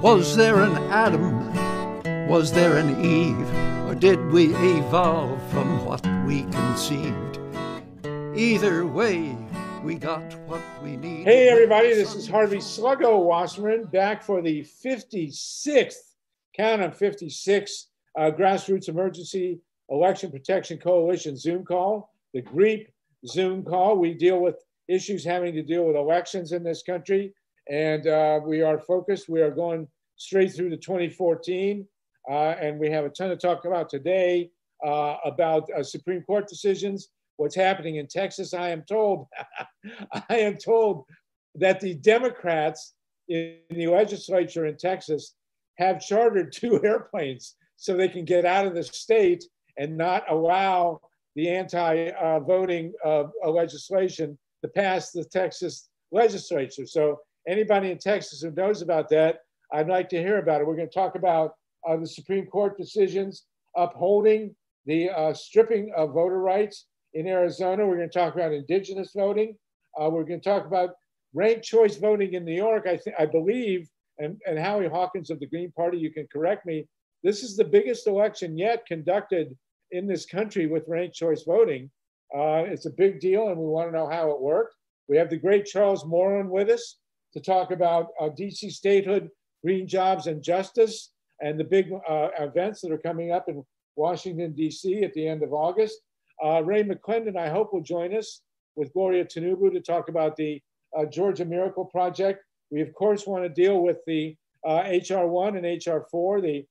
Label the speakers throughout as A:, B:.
A: Was there an Adam? Was there an Eve? Or did we evolve from what we conceived? Either way, we got what we need.
B: Hey everybody, this is Harvey Sluggo Wasserman back for the 56th, count on 56, Grassroots Emergency Election Protection Coalition Zoom call, the GREEP Zoom call. We deal with issues having to deal with elections in this country, and we are focused. We are going straight through to 2014, and we have a ton to talk about today about Supreme Court decisions, what's happening in Texas. I am told that the Democrats in the legislature in Texas have chartered 2 airplanes so they can get out of the state and not allow the anti-voting legislation to pass the Texas legislature. So anybody in Texas who knows about that, I'd like to hear about it. We're going to talk about the Supreme Court decisions upholding the stripping of voter rights in Arizona. We're going to talk about Indigenous voting. We're going to talk about ranked choice voting in New York. I believe, and Howie Hawkins of the Green Party, you can correct me, this is the biggest election yet conducted in this country with ranked choice voting. It's a big deal, and we want to know how it worked. We have the great Charles Mooreland with us to talk about DC Statehood, green jobs and justice, and the big events that are coming up in Washington, D.C. at the end of August. Ray McClendon, I hope, will join us with Gloria Tinubu to talk about the Georgia Miracle Project. We, of course, want to deal with the H.R. 1 and H.R. 4, the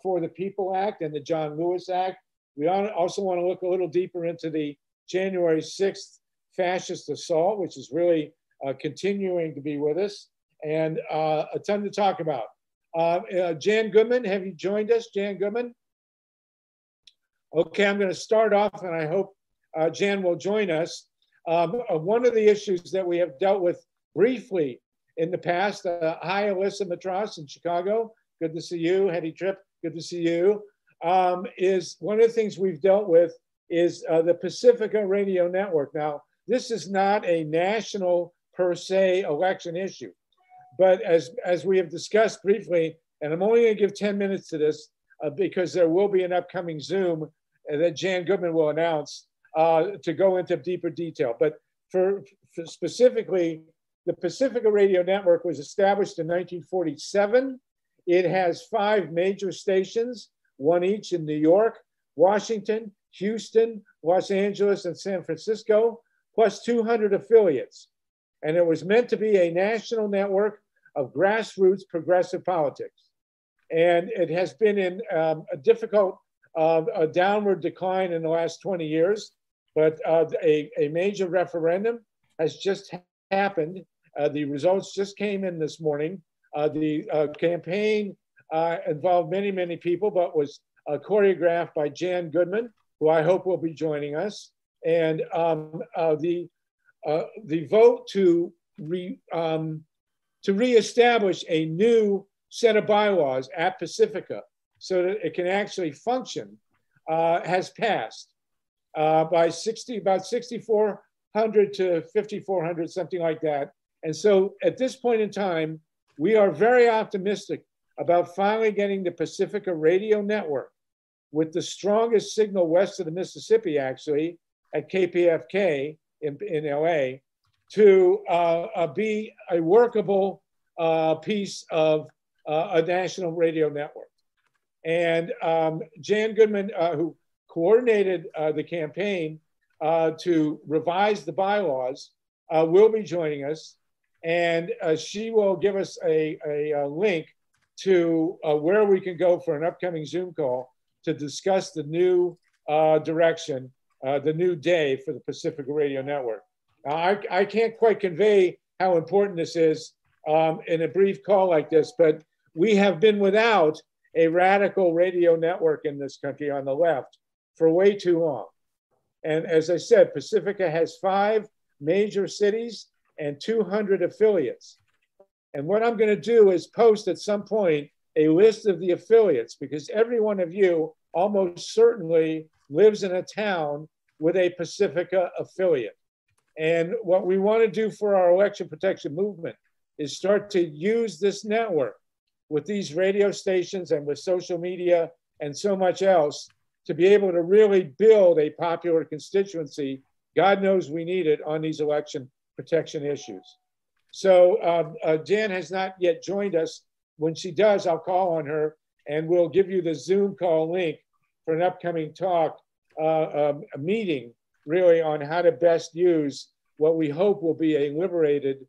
B: For the People Act and the John Lewis Act. We also want to look a little deeper into the January 6th fascist assault, which is really continuing to be with us, and a ton to talk about. Jan Goodman, have you joined us, Jan Goodman? Okay, I'm going to start off, and I hope Jan will join us. One of the issues that we have dealt with briefly in the past, hi, Alyssa Matras in Chicago. Good to see you. Hetty Tripp, good to see you. Is one of the things we've dealt with is the Pacifica Radio Network. Now, this is not a national per se election issue, but as we have discussed briefly, and I'm only going to give 10 minutes to this because there will be an upcoming Zoom that Jan Goodman will announce to go into deeper detail. But for specifically, the Pacifica Radio Network was established in 1947. It has 5 major stations, one each in New York, Washington, Houston, Los Angeles, and San Francisco, plus 200 affiliates. And it was meant to be a national network of grassroots progressive politics. And it has been in a difficult, a downward decline in the last 20 years, but a major referendum has just happened. The results just came in this morning. The campaign involved many, many people, but was choreographed by Jan Goodman, who I hope will be joining us. And the vote to reestablish a new set of bylaws at Pacifica so that it can actually function has passed by about 6,400 to 5,400, something like that. And so at this point in time, we are very optimistic about finally getting the Pacifica Radio Network with the strongest signal west of the Mississippi, actually, at KPFK in LA, to be a workable piece of a national radio network. And Jan Goodman, who coordinated the campaign to revise the bylaws, will be joining us. And she will give us a link to where we can go for an upcoming Zoom call to discuss the new direction, the new day for the Pacifica Radio Network. I can't quite convey how important this is in a brief call like this, but we have been without a radical radio network in this country on the left for way too long. And as I said, Pacifica has 5 major cities and 200 affiliates. And what I'm going to do is post at some point a list of the affiliates, because every one of you almost certainly lives in a town with a Pacifica affiliate. And what we want to do for our election protection movement is start to use this network with these radio stations and with social media and so much else to be able to really build a popular constituency. God knows we need it on these election protection issues. So Jan has not yet joined us. When she does, I'll call on her and we'll give you the Zoom call link for an upcoming talk, a meeting really on how to best use what we hope will be a liberated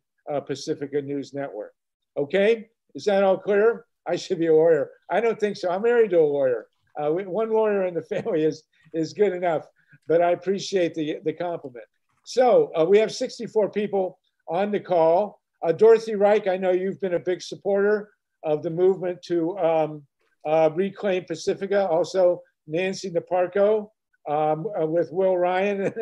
B: Pacifica News Network. Okay, is that all clear? I should be a lawyer. I don't think so. I'm married to a lawyer. One lawyer in the family is good enough, but I appreciate the compliment. So we have 64 people on the call. Dorothy Reich, I know you've been a big supporter of the movement to reclaim Pacifica. Also, Nancy Naparco with Will Ryan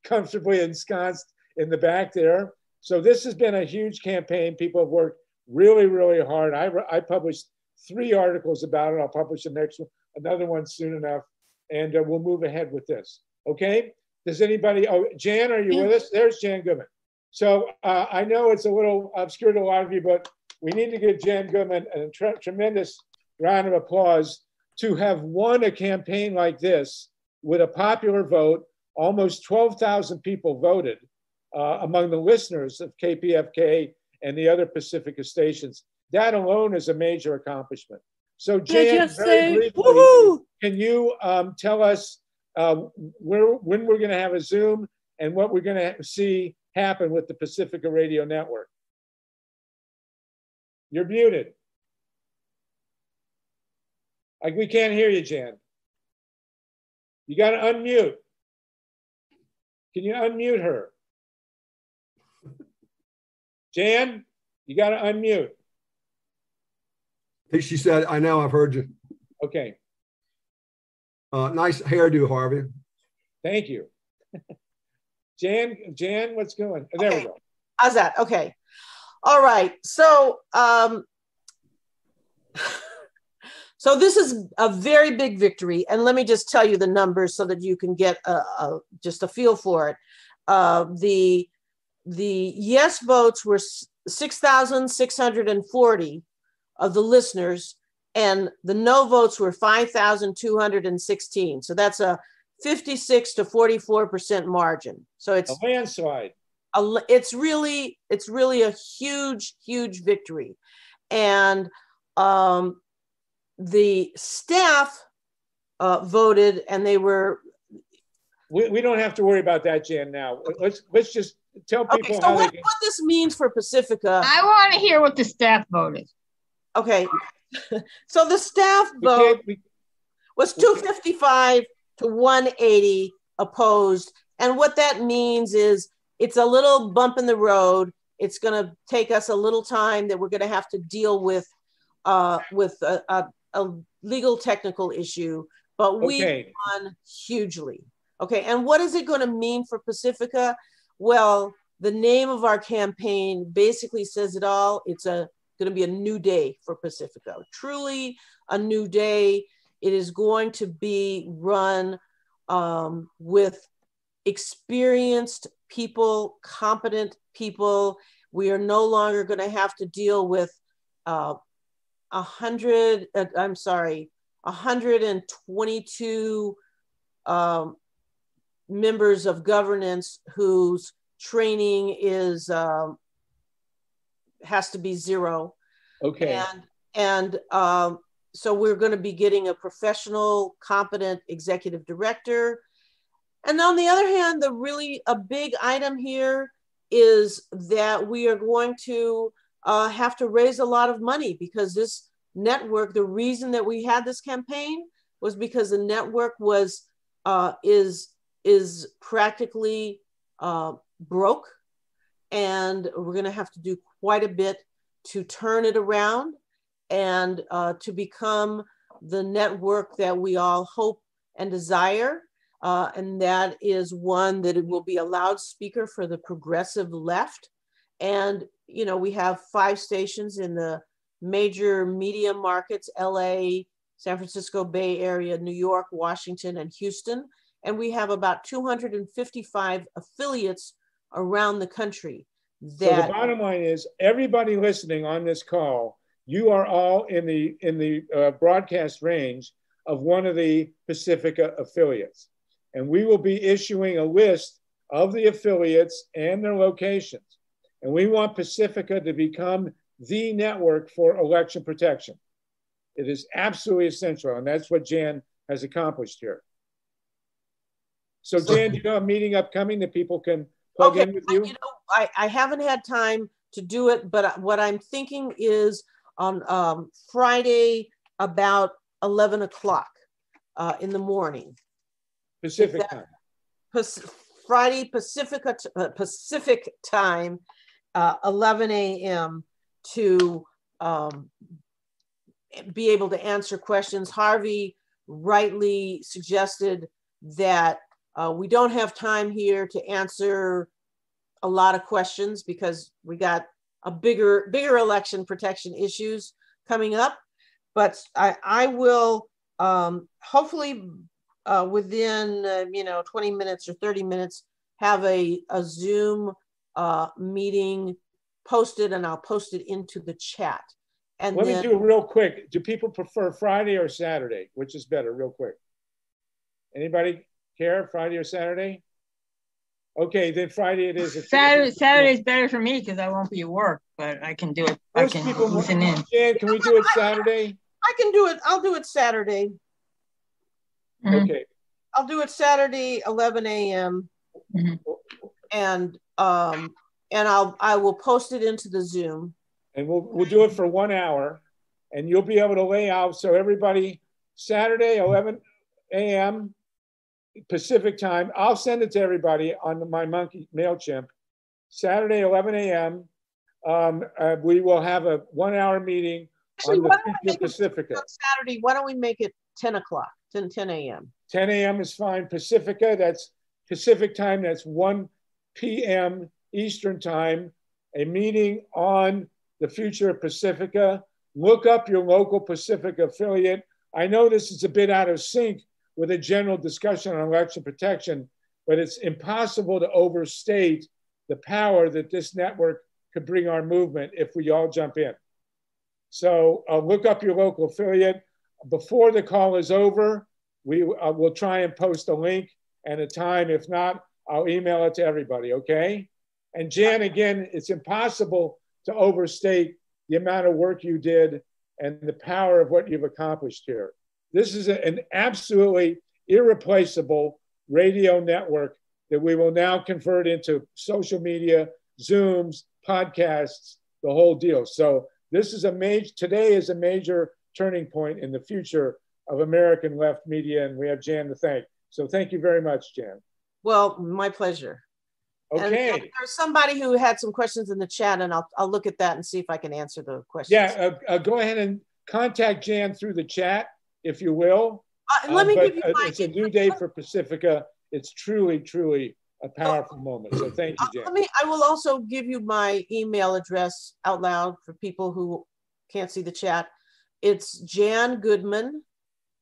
B: comfortably ensconced in the back there. So this has been a huge campaign. People have worked really, really hard. I published 3 articles about it. I'll publish the next one, another one soon enough, and we'll move ahead with this. Okay? Does anybody, oh, Jan, are you with us? There's Jan Goodman. So I know it's a little obscure to a lot of you, but we need to give Jan Goodman a tremendous round of applause to have won a campaign like this with a popular vote. Almost 12,000 people voted among the listeners of KPFK and the other Pacifica stations. That alone is a major accomplishment. So Jan, very briefly, can you tell us when we're going to have a Zoom and what we're going to see happen with the Pacifica Radio Network? You're muted. We can't hear you, Jan. You got to unmute. Can you unmute her? Jan, you got to unmute.
C: I think she said, I know, I've heard you.
B: Okay.
C: Nice hairdo, Harvey.
B: Thank you. Jan, what's going on? Oh, there we go.
D: How's that? Okay. All right. So, so this is a very big victory. And let me just tell you the numbers so that you can get just a feel for it. The yes votes were 6,640 of the listeners, and the no votes were 5,216. So that's a 56 to 44% margin. So it's
B: a landslide.
D: It's really a huge, huge victory. And the staff voted, and they were.
B: We don't have to worry about that, Jan. Now let's just tell people.
D: Okay, so what this means for Pacifica.
E: I want to hear what the staff voted.
D: Okay, so the staff vote was 255 to 180 opposed, and what that means is it's a little bump in the road. It's going to take us a little time that we're going to have to deal with a legal technical issue, but we won hugely. Okay, and what is it going to mean for Pacifica? Well, the name of our campaign basically says it all. It's going to be a new day for Pacifica, truly a new day. It is going to be run with experienced people, competent people. We are no longer going to have to deal with 122 members of governance whose training has to be 0.
B: Okay.
D: And so we're going to be getting a professional, competent executive director. And on the other hand, a big item here is that we are going to have to raise a lot of money, because this network, the reason that we had this campaign was because the network is practically broke, and we're going to have to do quite a bit to turn it around and to become the network that we all hope and desire. And that is one that it will be a loudspeaker for the progressive left. And, you know, we have 5 stations in the major media markets: LA, San Francisco Bay Area, New York, Washington, and Houston. And we have about 255 affiliates around the country.
B: So the bottom line is, everybody listening on this call, you are all in the broadcast range of one of the Pacifica affiliates. And we will be issuing a list of the affiliates and their locations. And we want Pacifica to become the network for election protection. It is absolutely essential, and that's what Jan has accomplished here. So Jan, you know a meeting upcoming that people can plug in with you?
D: I haven't had time to do it, but what I'm thinking is on Friday about 11 o'clock in the morning.
B: Pacific time.
D: Friday Pacific time, 11 a.m. to be able to answer questions. Harvey rightly suggested that we don't have time here to answer a lot of questions because we got a bigger election protection issues coming up. But I will hopefully within 20 minutes or 30 minutes have a Zoom meeting posted, and I'll post it into the chat. And
B: let me do it real quick. Do people prefer Friday or Saturday? Which is better, real quick? Anybody care, Friday or Saturday? Okay, then Friday it is.
E: Saturday is better for me because I won't be at work, but I can do it.
B: Most
E: I can
B: people
E: listen in.
B: Jan, can we do it Saturday?
D: I can do it. I'll do it Saturday.
E: Mm-hmm.
B: Okay.
D: I'll do it Saturday, 11 a.m.
E: Mm-hmm.
D: And I will post it into the Zoom.
B: And we'll do it for 1 hour, and you'll be able to lay out. So everybody, Saturday, 11 a.m. Pacific time. I'll send it to everybody on my Monkey MailChimp. Saturday, 11 a.m. We will have a 1 hour meeting on the future Pacifica.
D: Saturday, why don't we make it 10 o'clock, 10 a.m.
B: 10 a.m. is fine. Pacifica, that's Pacific time. That's 1 p.m. Eastern time. A meeting on the future of Pacifica. Look up your local Pacifica affiliate. I know this is a bit out of sync with a general discussion on election protection, but it's impossible to overstate the power that this network could bring our movement if we all jump in. So look up your local affiliate. Before the call is over, we will try and post a link and a time. If not, I'll email it to everybody, okay? And Jan, again, it's impossible to overstate the amount of work you did and the power of what you've accomplished here. This is an absolutely irreplaceable radio network that we will now convert into social media, Zooms, podcasts, the whole deal. So this is today is a major turning point in the future of American left media, and we have Jan to thank. So thank you very much, Jan.
D: Well, my pleasure.
B: Okay.
D: And there's somebody who had some questions in the chat, and I'll look at that and see if I can answer the questions.
B: Yeah, go ahead and contact Jan through the chat, if you will.
D: Let me give you
B: it's a new day for Pacifica. It's truly, truly a powerful moment. So thank you, Jan.
D: I will also give you my email address out loud for people who can't see the chat. It's Jan Goodman,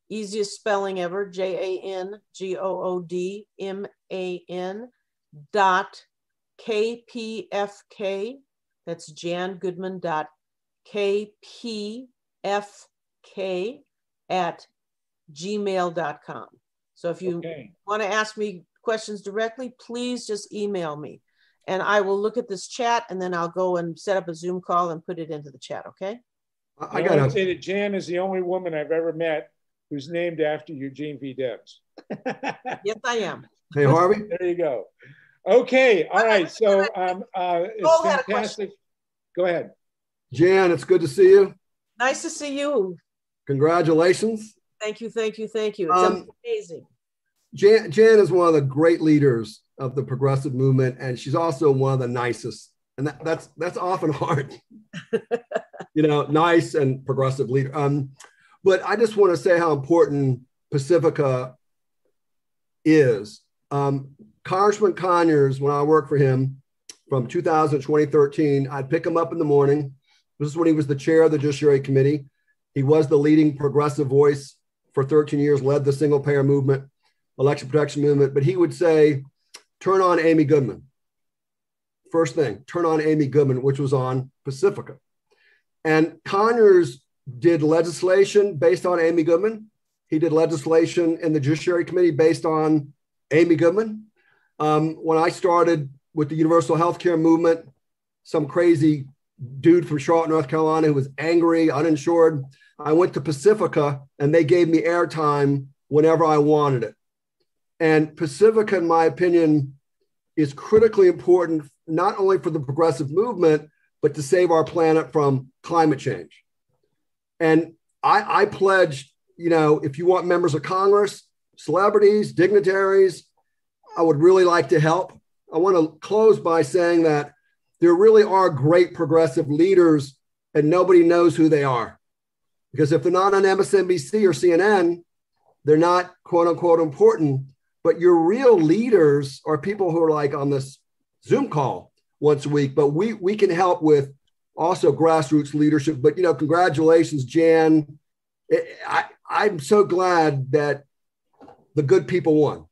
D: easiest spelling ever, JANGOODMAN .KPFK. That's Jan Goodman .KPFK @gmail.com. So if you want to ask me questions directly, please just email me and I will look at this chat, and then I'll go and set up a Zoom call and put it into the chat, okay?
B: I gotta say that Jan is the only woman I've ever met who's named after Eugene V. Debs.
D: Yes, I am.
C: Hey, Harvey.
B: There you go. Okay, all right, so it's fantastic. Go ahead.
C: Jan, it's good to see you.
D: Nice to see you.
C: Congratulations.
D: Thank you, thank you, thank you. It's amazing.
C: Jan is one of the great leaders of the progressive movement, and she's also one of the nicest. And that's often hard, nice and progressive leader. But I just want to say how important Pacifica is. Congressman Conyers, when I worked for him from 2000 to 2013, I'd pick him up in the morning. This is when he was the chair of the Judiciary Committee. He was the leading progressive voice for 13 years, led the single payer movement, election protection movement. But he would say, turn on Amy Goodman. First thing, turn on Amy Goodman, which was on Pacifica. And Conyers did legislation based on Amy Goodman. He did legislation in the Judiciary Committee based on Amy Goodman. When I started with the universal healthcare movement, some crazy dude from Charlotte, North Carolina, who was angry, uninsured, I went to Pacifica and they gave me airtime whenever I wanted it. And Pacifica, in my opinion, is critically important, not only for the progressive movement, but to save our planet from climate change. And I pledged, you know, if you want members of Congress, celebrities, dignitaries, I would really like to help. I want to close by saying that there really are great progressive leaders and nobody knows who they are. Because if they're not on MSNBC or CNN, they're not quote unquote important. But your real leaders are people who are like on this Zoom call once a week. But we can help with also grassroots leadership. But, you know, congratulations, Jan. I'm so glad that the good people won.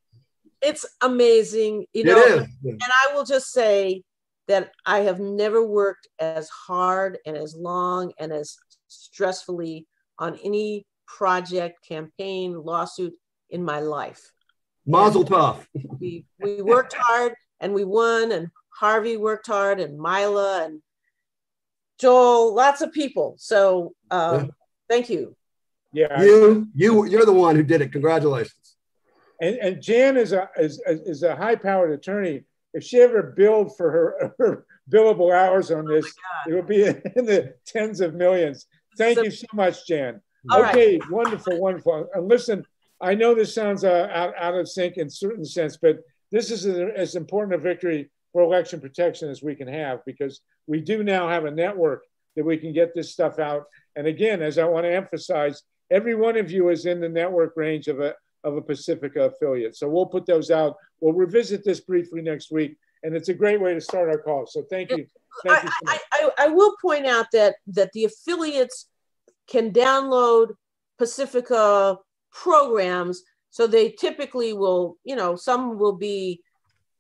D: It's amazing. You know, and I will just say that I have never worked as hard and as long and as stressfully on any project, campaign, lawsuit in my life.
C: Mazel tov.
D: We worked hard and we won, and Harvey worked hard, and Mila and Joel, lots of people. So thank you.
B: Yeah,
C: you're the one who did it. Congratulations.
B: And Jan is a high-powered attorney. If she ever billed for her billable hours on this, it would be in the tens of millions. Thank you so much, Jan. Okay, right. Wonderful. And listen, I know this sounds out of sync in a certain sense, but this is as important a victory for election protection as we can have, because we do now have a network that we can get this stuff out. And again, as I want to emphasize, every one of you is in the network range of a Pacifica affiliate. So we'll put those out. We'll revisit this briefly next week. And it's a great way to start our call. So thank you. Thank you so much.
D: I will point out that the affiliates can download Pacifica programs. So they typically will, you know, some will be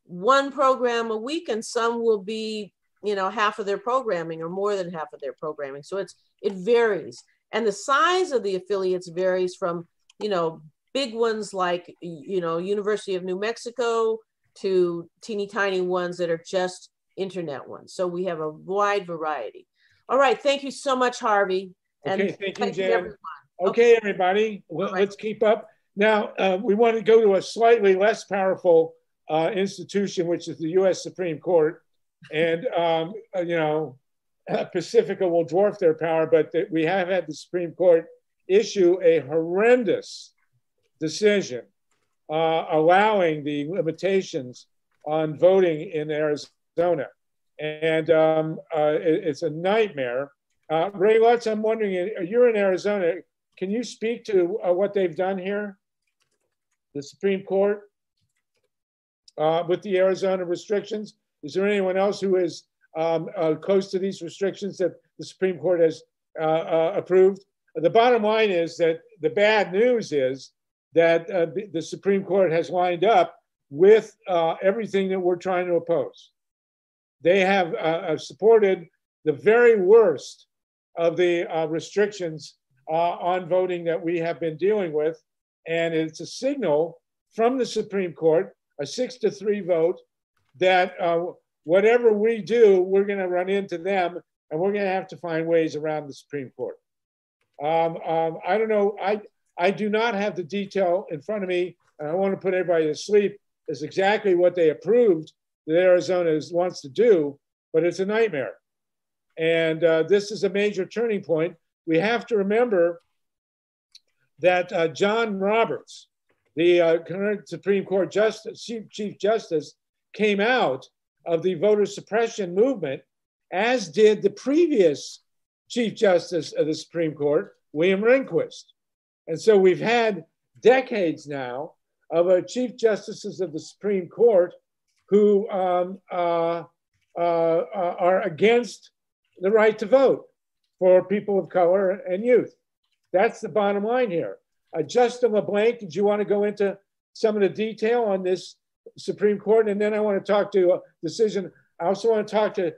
D: one program a week and some will be, you know, half of their programming or more than half of their programming. So it varies. And the size of the affiliates varies from, you know, big ones like, you know, University of New Mexico to teeny tiny ones that are just internet ones. So we have a wide variety. All right. Thank you so much, Harvey.
B: And thank you, Jan. Okay, everybody, let's keep up. Now, we want to go to a slightly less powerful institution, which is the U.S. Supreme Court. And, you know, Pacifica will dwarf their power, but we have had the Supreme Court issue a horrendous decision allowing the limitations on voting in Arizona. And it's a nightmare. Ray Lutz, I'm wondering, you're in Arizona. Can you speak to what they've done here, the Supreme Court, with the Arizona restrictions? Is there anyone else who is close to these restrictions that the Supreme Court has approved? The bottom line is that the bad news is that the Supreme Court has lined up with everything that we're trying to oppose. They have supported the very worst of the restrictions on voting that we have been dealing with. And it's a signal from the Supreme Court, a 6-3 vote, that whatever we do, we're going to run into them and we're going to have to find ways around the Supreme Court. I don't know. I do not have the detail in front of me, and I want to put everybody to sleep. Is exactly what they approved that Arizona wants to do, but it's a nightmare. And this is a major turning point. We have to remember that John Roberts, the current Supreme Court Chief Justice, came out of the voter suppression movement, as did the previous Chief Justice of the Supreme Court, William Rehnquist. And so we've had decades now of Chief Justices of the Supreme Court who are against the right to vote for people of color and youth. That's the bottom line here. Justin LeBlanc, did you want to go into some of the detail on this Supreme Court? And then I want to talk to a decision. I also want to talk to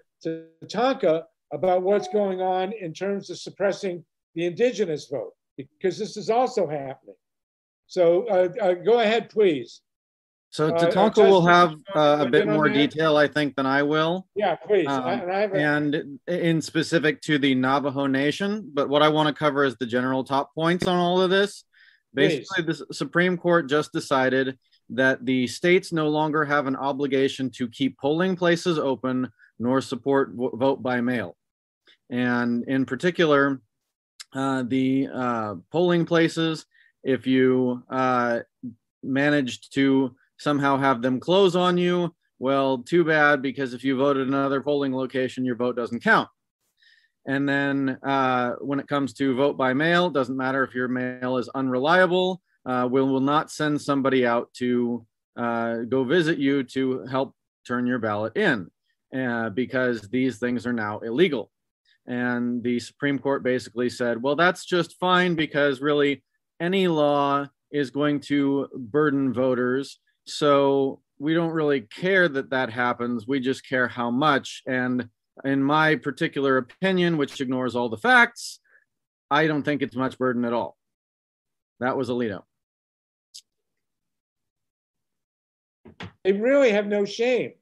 B: Tonka about what's going on in terms of suppressing the indigenous vote, because this is also happening. So go ahead, please.
F: So Tatanka will have a bit more detail, I think, than I will.
B: Yeah, please.
F: And in specific to the Navajo Nation, but what I want to cover is the general top points on all of this. Basically, the Supreme Court just decided that the states no longer have an obligation to keep polling places open nor support vote by mail. And in particular, the polling places, if you managed to somehow have them close on you, well, too bad, because if you voted another polling location, your vote doesn't count. And then when it comes to vote by mail, doesn't matter if your mail is unreliable, we will not send somebody out to go visit you to help turn your ballot in, because these things are now illegal. And the Supreme Court basically said, well, that's just fine, because really any law is going to burden voters. So we don't really care that that happens. We just care how much. And in my particular opinion, which ignores all the facts, I don't think it's much burden at all. That was Alito.
B: They really have no shame.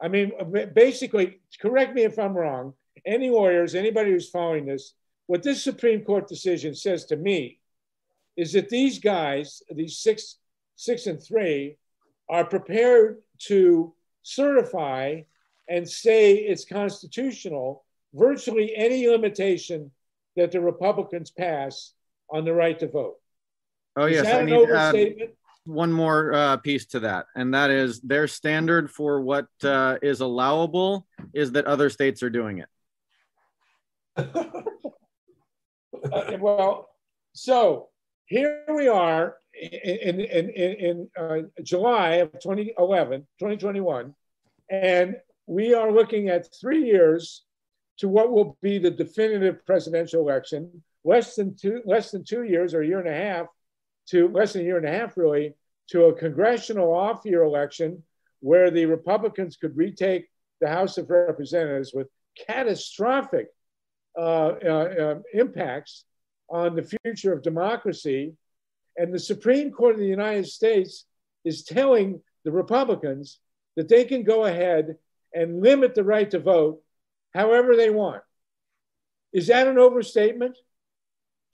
B: I mean, basically, correct me if I'm wrong, any lawyers, anybody who's following this, what this Supreme Court decision says to me is that these guys, these six and three, are prepared to certify and say it's constitutional virtually any limitation that the Republicans pass on the right to vote.
F: Oh, yes.
B: Is that an overstatement?
F: One more piece to that, and that is their standard for what is allowable is that other states are doing it.
B: Well, so here we are in July of 2021, and we are looking at 3 years to what will be the definitive presidential election, less than 2 years, or a year and a half, to less than a year and a half, really, to a congressional off-year election where the Republicans could retake the House of Representatives with catastrophic impacts on the future of democracy. And the Supreme Court of the United States is telling the Republicans that they can go ahead and limit the right to vote however they want. Is that an overstatement?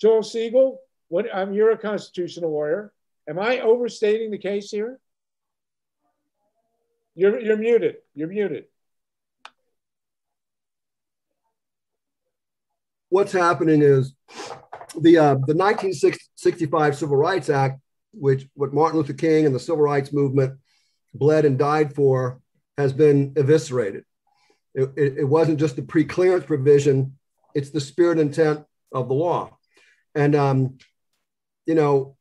B: Joel Segal, you're a constitutional lawyer. Am I overstating the case here? You're muted. You're muted.
C: What's happening is the 1965 Civil Rights Act, what Martin Luther King and the Civil Rights Movement bled and died for, has been eviscerated. It wasn't just the pre-clearance provision, it's the spirit and intent of the law. And, you know,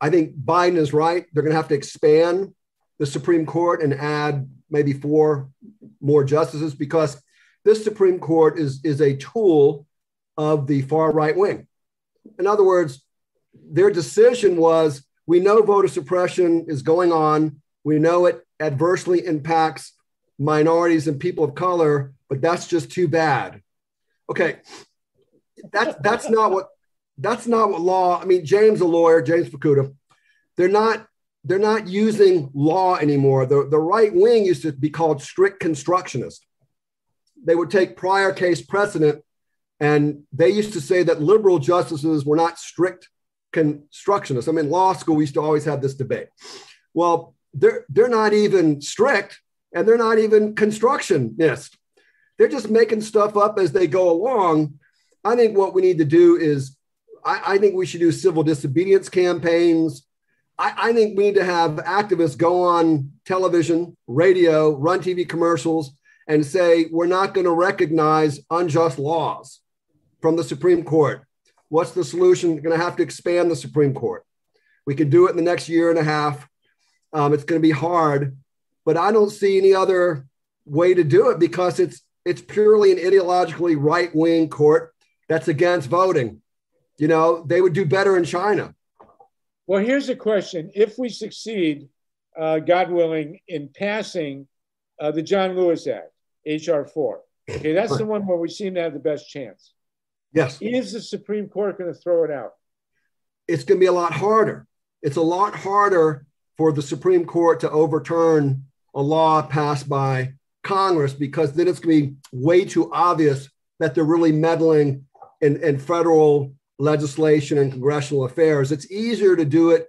C: I think Biden is right. They're going to have to expand the Supreme Court and add maybe 4 more justices, because this Supreme Court is a tool of the far right wing. In other words, their decision was, we know voter suppression is going on. We know it adversely impacts minorities and people of color, but that's just too bad. Okay, that's not what law. I mean, James, a lawyer, James Fukuda, they're not using law anymore. The right wing used to be called strict constructionist. They would take prior case precedent, and they used to say that liberal justices were not strict constructionists. I mean, law school, we used to always have this debate. Well, they're not even strict, and they're not even constructionist. They're just making stuff up as they go along. I think what we need to do is, I think we should do civil disobedience campaigns. I think we need to have activists go on television, radio, run TV commercials, and say, we're not going to recognize unjust laws from the Supreme Court. What's the solution? We're going to have to expand the Supreme Court. We can do it in the next year and a half. It's going to be hard, but I don't see any other way to do it, because it's purely an ideologically right-wing court that's against voting. You know, they would do better in China.
B: Well, here's a question. If we succeed, God willing, in passing the John Lewis Act, H.R. 4, Okay, that's the one where we seem to have the best chance.
C: Yes.
B: Is the Supreme Court going to throw it out?
C: It's going to be a lot harder. It's a lot harder for the Supreme Court to overturn a law passed by Congress, because then it's going to be way too obvious that they're really meddling in federal legislation and congressional affairs. It's easier to do it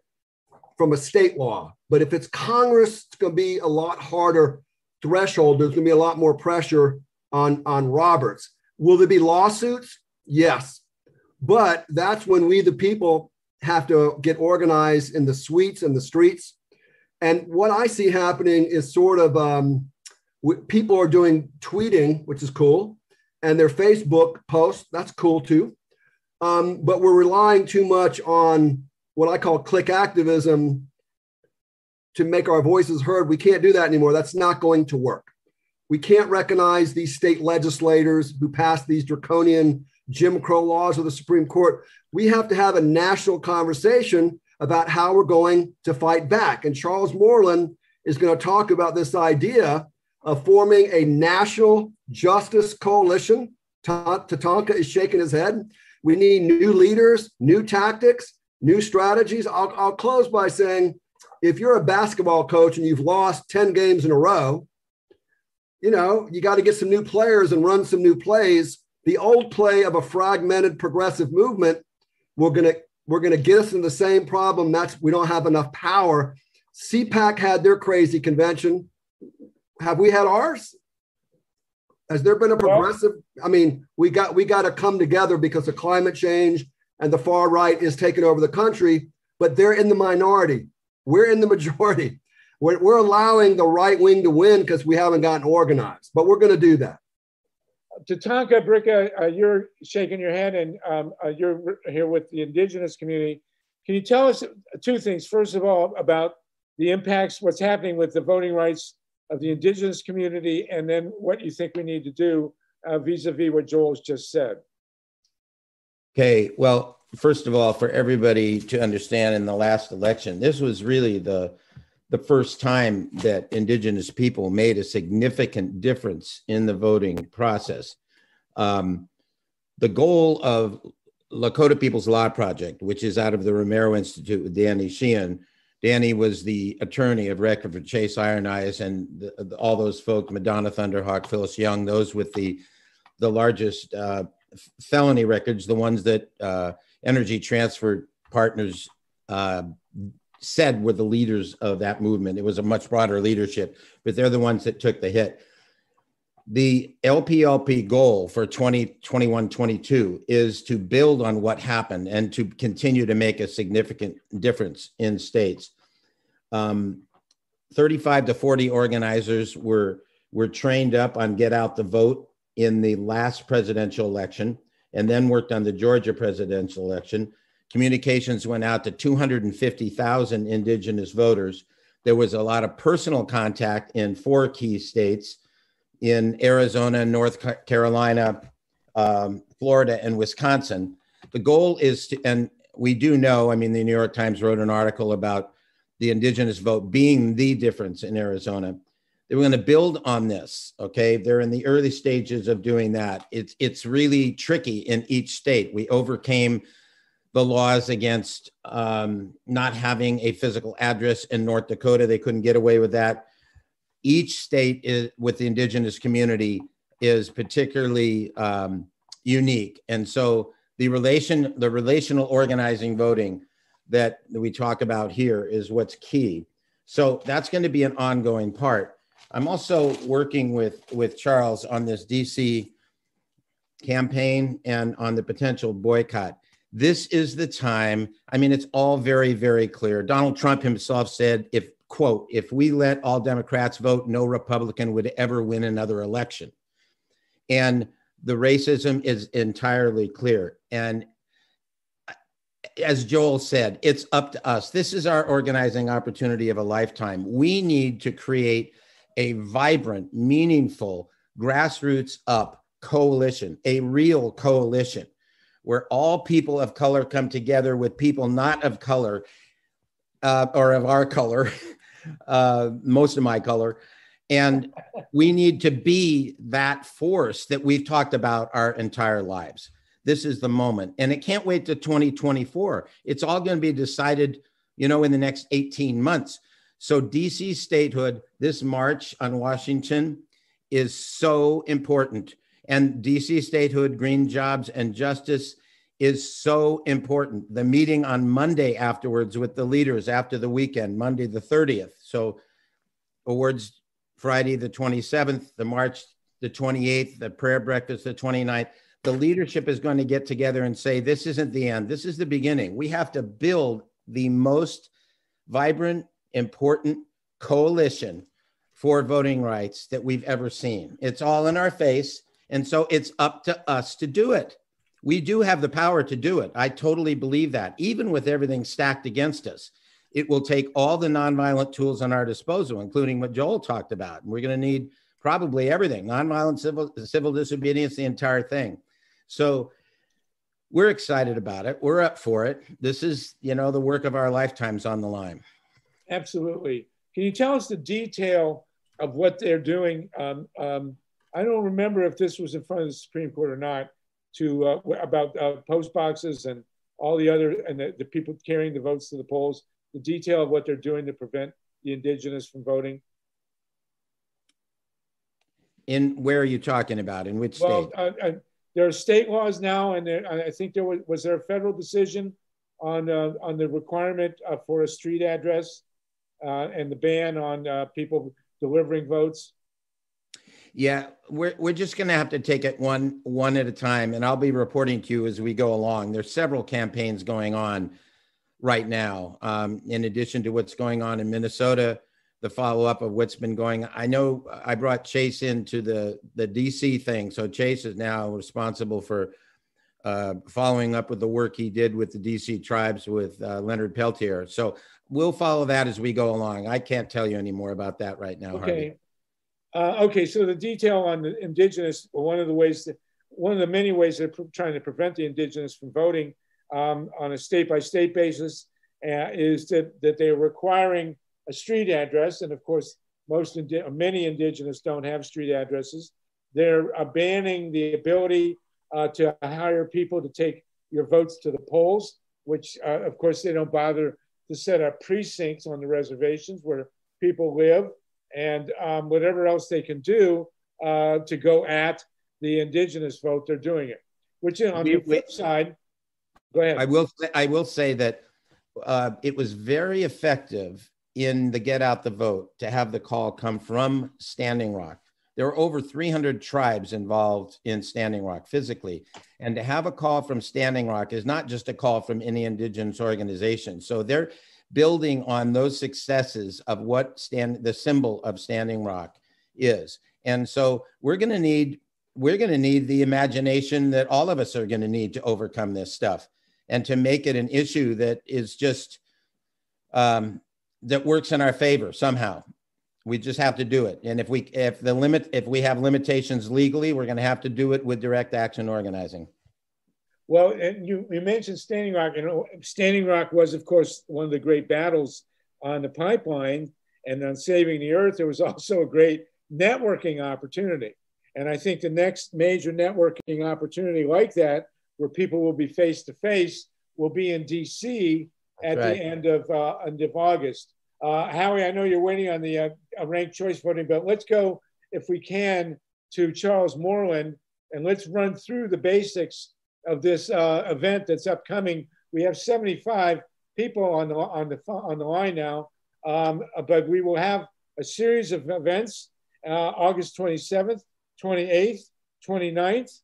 C: from a state law. But if it's Congress, it's going to be a lot harder threshold. There's going to be a lot more pressure on Roberts. Will there be lawsuits? Yes. But that's when we, the people, have to get organized in the suites and the streets. And what I see happening is sort of people are doing tweeting, which is cool, and their Facebook posts. That's cool too. But we're relying too much on what I call click activism to make our voices heard. We can't do that anymore. That's not going to work. We can't recognize these state legislators who passed these draconian Jim Crow laws of the Supreme Court. We have to have a national conversation about how we're going to fight back. And Charles Mooreland is going to talk about this idea of forming a national justice coalition. Tatanka is shaking his head. We need new leaders, new tactics, new strategies. I'll close by saying, if you're a basketball coach and you've lost 10 games in a row, you got to get some new players and run some new plays. The old play of a fragmented progressive movement, we're going to get us in the same problem. That's, we don't have enough power. CPAC had their crazy convention. Have we had ours? Has there been a progressive? I mean, we got to come together because of climate change and the far right is taking over the country, but they're in the minority. We're in the majority. We're allowing the right wing to win because we haven't gotten organized, but we're going to do that.
B: Tatanka, BRICCA, you're shaking your head, and you're here with the Indigenous community. Can you tell us two things? First of all, about the impacts, what's happening with the voting rights of the Indigenous community, and then what you think we need to do vis-a-vis what Joel's just said.
G: Okay, well, first of all, for everybody to understand, in the last election, this was really the first time that Indigenous people made a significant difference in the voting process. The goal of Lakota People's Law Project, which is out of the Romero Institute with Danny Sheehan. Danny was the attorney of record for Chase Iron Eyes and all those folks, Madonna Thunderhawk, Phyllis Young, those with the largest felony records, the ones that Energy Transfer Partners said were the leaders of that movement. It was a much broader leadership, but they're the ones that took the hit. The LPLP goal for 2021-22 is to build on what happened and to continue to make a significant difference in states. 35 to 40 organizers were trained up on get out the vote in the last presidential election, and then worked on the Georgia presidential election. Communications went out to 250,000 Indigenous voters. There was a lot of personal contact in 4 key states, in Arizona, North Carolina, Florida, and Wisconsin. The goal is to, and we do know, I mean, the New York Times wrote an article about the Indigenous vote being the difference in Arizona. They were going to build on this, okay? They're in the early stages of doing that. It's really tricky in each state. We overcame the laws against not having a physical address in North Dakota. They couldn't get away with that. Each state with the Indigenous community is particularly unique. And so the relational organizing voting that we talk about here is what's key. So that's going to be an ongoing part. I'm also working with Charles on this DC campaign and on the potential boycott. This is the time. I mean, it's all very, very clear. Donald Trump himself said, quote, if we let all Democrats vote, no Republican would ever win another election. And the racism is entirely clear. And as Joel said, it's up to us. This is our organizing opportunity of a lifetime. We need to create a vibrant, meaningful, grassroots up coalition, a real coalition where all people of color come together with people not of color or of our color, most of my color, And we need to be that force that we've talked about our entire lives. This is the moment. And it can't wait to 2024. It's all going to be decided, in the next 18 months. So DC statehood, this march on Washington is so important. And DC statehood, green jobs and justice is so important. The meeting on Monday afterwards with the leaders after the weekend, Monday the 30th. So awards Friday the 27th, the march the 28th, the prayer breakfast the 29th. The leadership is going to get together and say, this isn't the end. This is the beginning. We have to build the most vibrant, important coalition for voting rights that we've ever seen. It's all in our face. And so it's up to us to do it. We do have the power to do it. I totally believe that, even with everything stacked against us. It will take all the nonviolent tools on our disposal, including what Joel talked about. And we're going to need probably everything, nonviolent civil disobedience, the entire thing. So we're excited about it. We're up for it. This is, the work of our lifetimes on the line.
B: Absolutely. Can you tell us the detail of what they're doing? I don't remember if this was in front of the Supreme Court or not, about post boxes and all the other, and the people carrying the votes to the polls, the detail of what they're doing to prevent the Indigenous from voting. Where
G: are you talking about? In which state?
B: There are state laws now, and I think was there a federal decision on the requirement for a street address and the ban on people delivering votes?
G: Yeah, we're just going to have to take it one at a time, and I'll be reporting to you as we go along. There's several campaigns going on right now, in addition to what's going on in Minnesota, the follow-up of what's been going on. I know I brought Chase into the DC thing, so Chase is now responsible for following up with the work he did with the DC tribes with Leonard Peltier. So we'll follow that as we go along. I can't tell you any more about that right now,
B: okay. Harvey. Okay, so the detail on the Indigenous, one of the many ways they're trying to prevent the Indigenous from voting on a state-by-state basis is that they're requiring a street address. And of course, many Indigenous don't have street addresses. They're banning the ability to hire people to take your votes to the polls, which of course they don't bother to set up precincts on the reservations where people live, and whatever else they can do to go at the Indigenous vote, they're doing it. Which on the flip side, go ahead.
G: I will say that it was very effective in the Get Out the Vote to have the call come from Standing Rock. There were over 300 tribes involved in Standing Rock physically. And to have a call from Standing Rock is not just a call from any Indigenous organization. So they're building on those successes of what the symbol of Standing Rock is. And so we're going to need the imagination that all of us are going to need to overcome this stuff and to make it an issue that is just, that works in our favor somehow. We just have to do it. And if we have limitations legally, we're going to have to do it with direct action organizing.
B: Well, and you mentioned Standing Rock. Standing Rock was, of course, one of the great battles on the pipeline and on saving the earth. There was also a great networking opportunity. And I think the next major networking opportunity like that, where people will be face to face, will be in DC at the end of August. Howie, I know you're waiting on the ranked choice voting, but let's go, if we can, to Charles Mooreland, and let's run through the basics of this event that's upcoming. We have 75 people on the line now, but we will have a series of events, August 27th, 28th, 29th.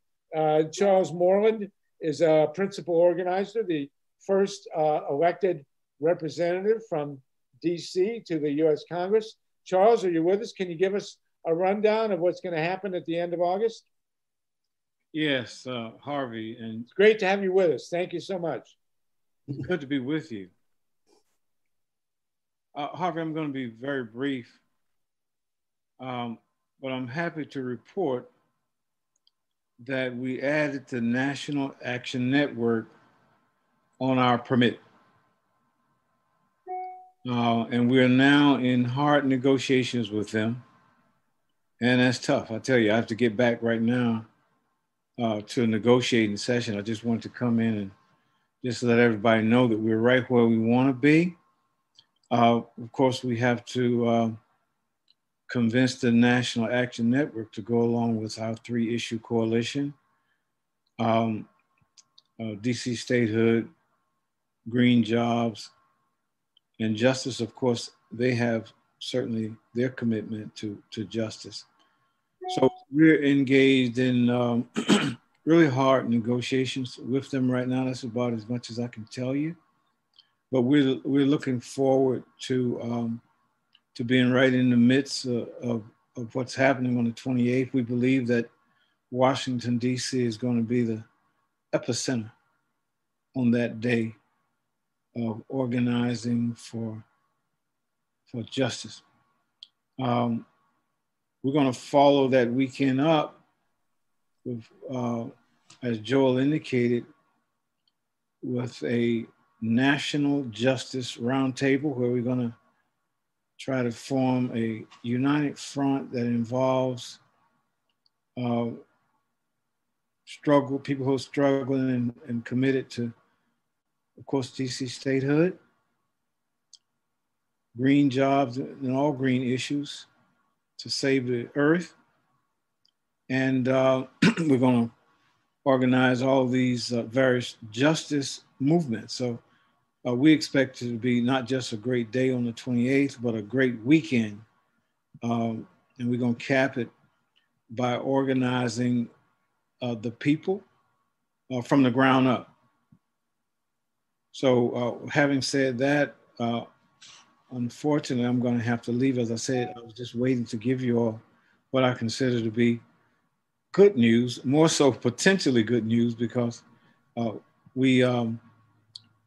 B: Charles Mooreland is a principal organizer, the first elected representative from DC to the US Congress. Charles, are you with us? Can you give us a rundown of what's going to happen at the end of August?
H: Yes, Harvey. And
B: it's great to have you with us. Thank you so much.
H: It's good to be with you. Harvey, I'm going to be very brief, but I'm happy to report that we added the National Action Network on our permit. And we are now in hard negotiations with them. And that's tough. I tell you, I have to get back right now to a negotiating session. I just wanted to come in and just let everybody know that we're right where we want to be. Of course, we have to convince the National Action Network to go along with our 3-issue coalition. DC Statehood, Green Jobs, and Justice, of course, they have certainly their commitment to justice. So we're engaged in really hard negotiations with them right now. That's about as much as I can tell you. But we're looking forward to being right in the midst of what's happening on the 28th. We believe that Washington, D.C. is going to be the epicenter on that day of organizing for justice. We're going to follow that weekend up with, as Joel indicated, with a national justice roundtable where we're going to try to form a united front that involves people who are struggling and committed to, of course, DC Statehood, green jobs and all green issues to save the earth. And we're going to organize all these various justice movements. So we expect it to be not just a great day on the 28th, but a great weekend. And we're going to cap it by organizing the people from the ground up. So having said that, unfortunately, I'm going to have to leave. As I said, I was just waiting to give you all what I consider to be good news, more so potentially good news, because we have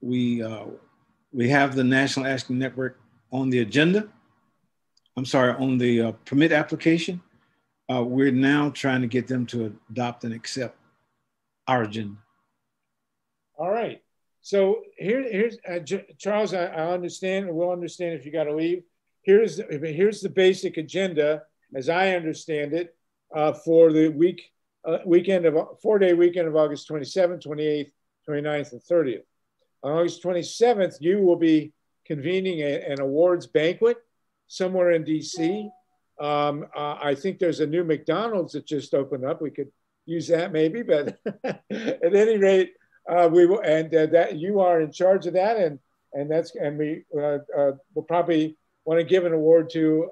H: the National Action Network on the agenda. I'm sorry, on the permit application. We're now trying to get them to adopt and accept our agenda.
B: All right. So here's Charles. I understand, and we'll understand if you got to leave. Here's the basic agenda, as I understand it, for the 4-day weekend of August 27th, 28th, 29th, and 30th. On August 27th, you will be convening an awards banquet somewhere in DC. I think there's a new McDonald's that just opened up. We could use that maybe, but at any rate, we will, and that you are in charge of that, and we will probably want to give an award to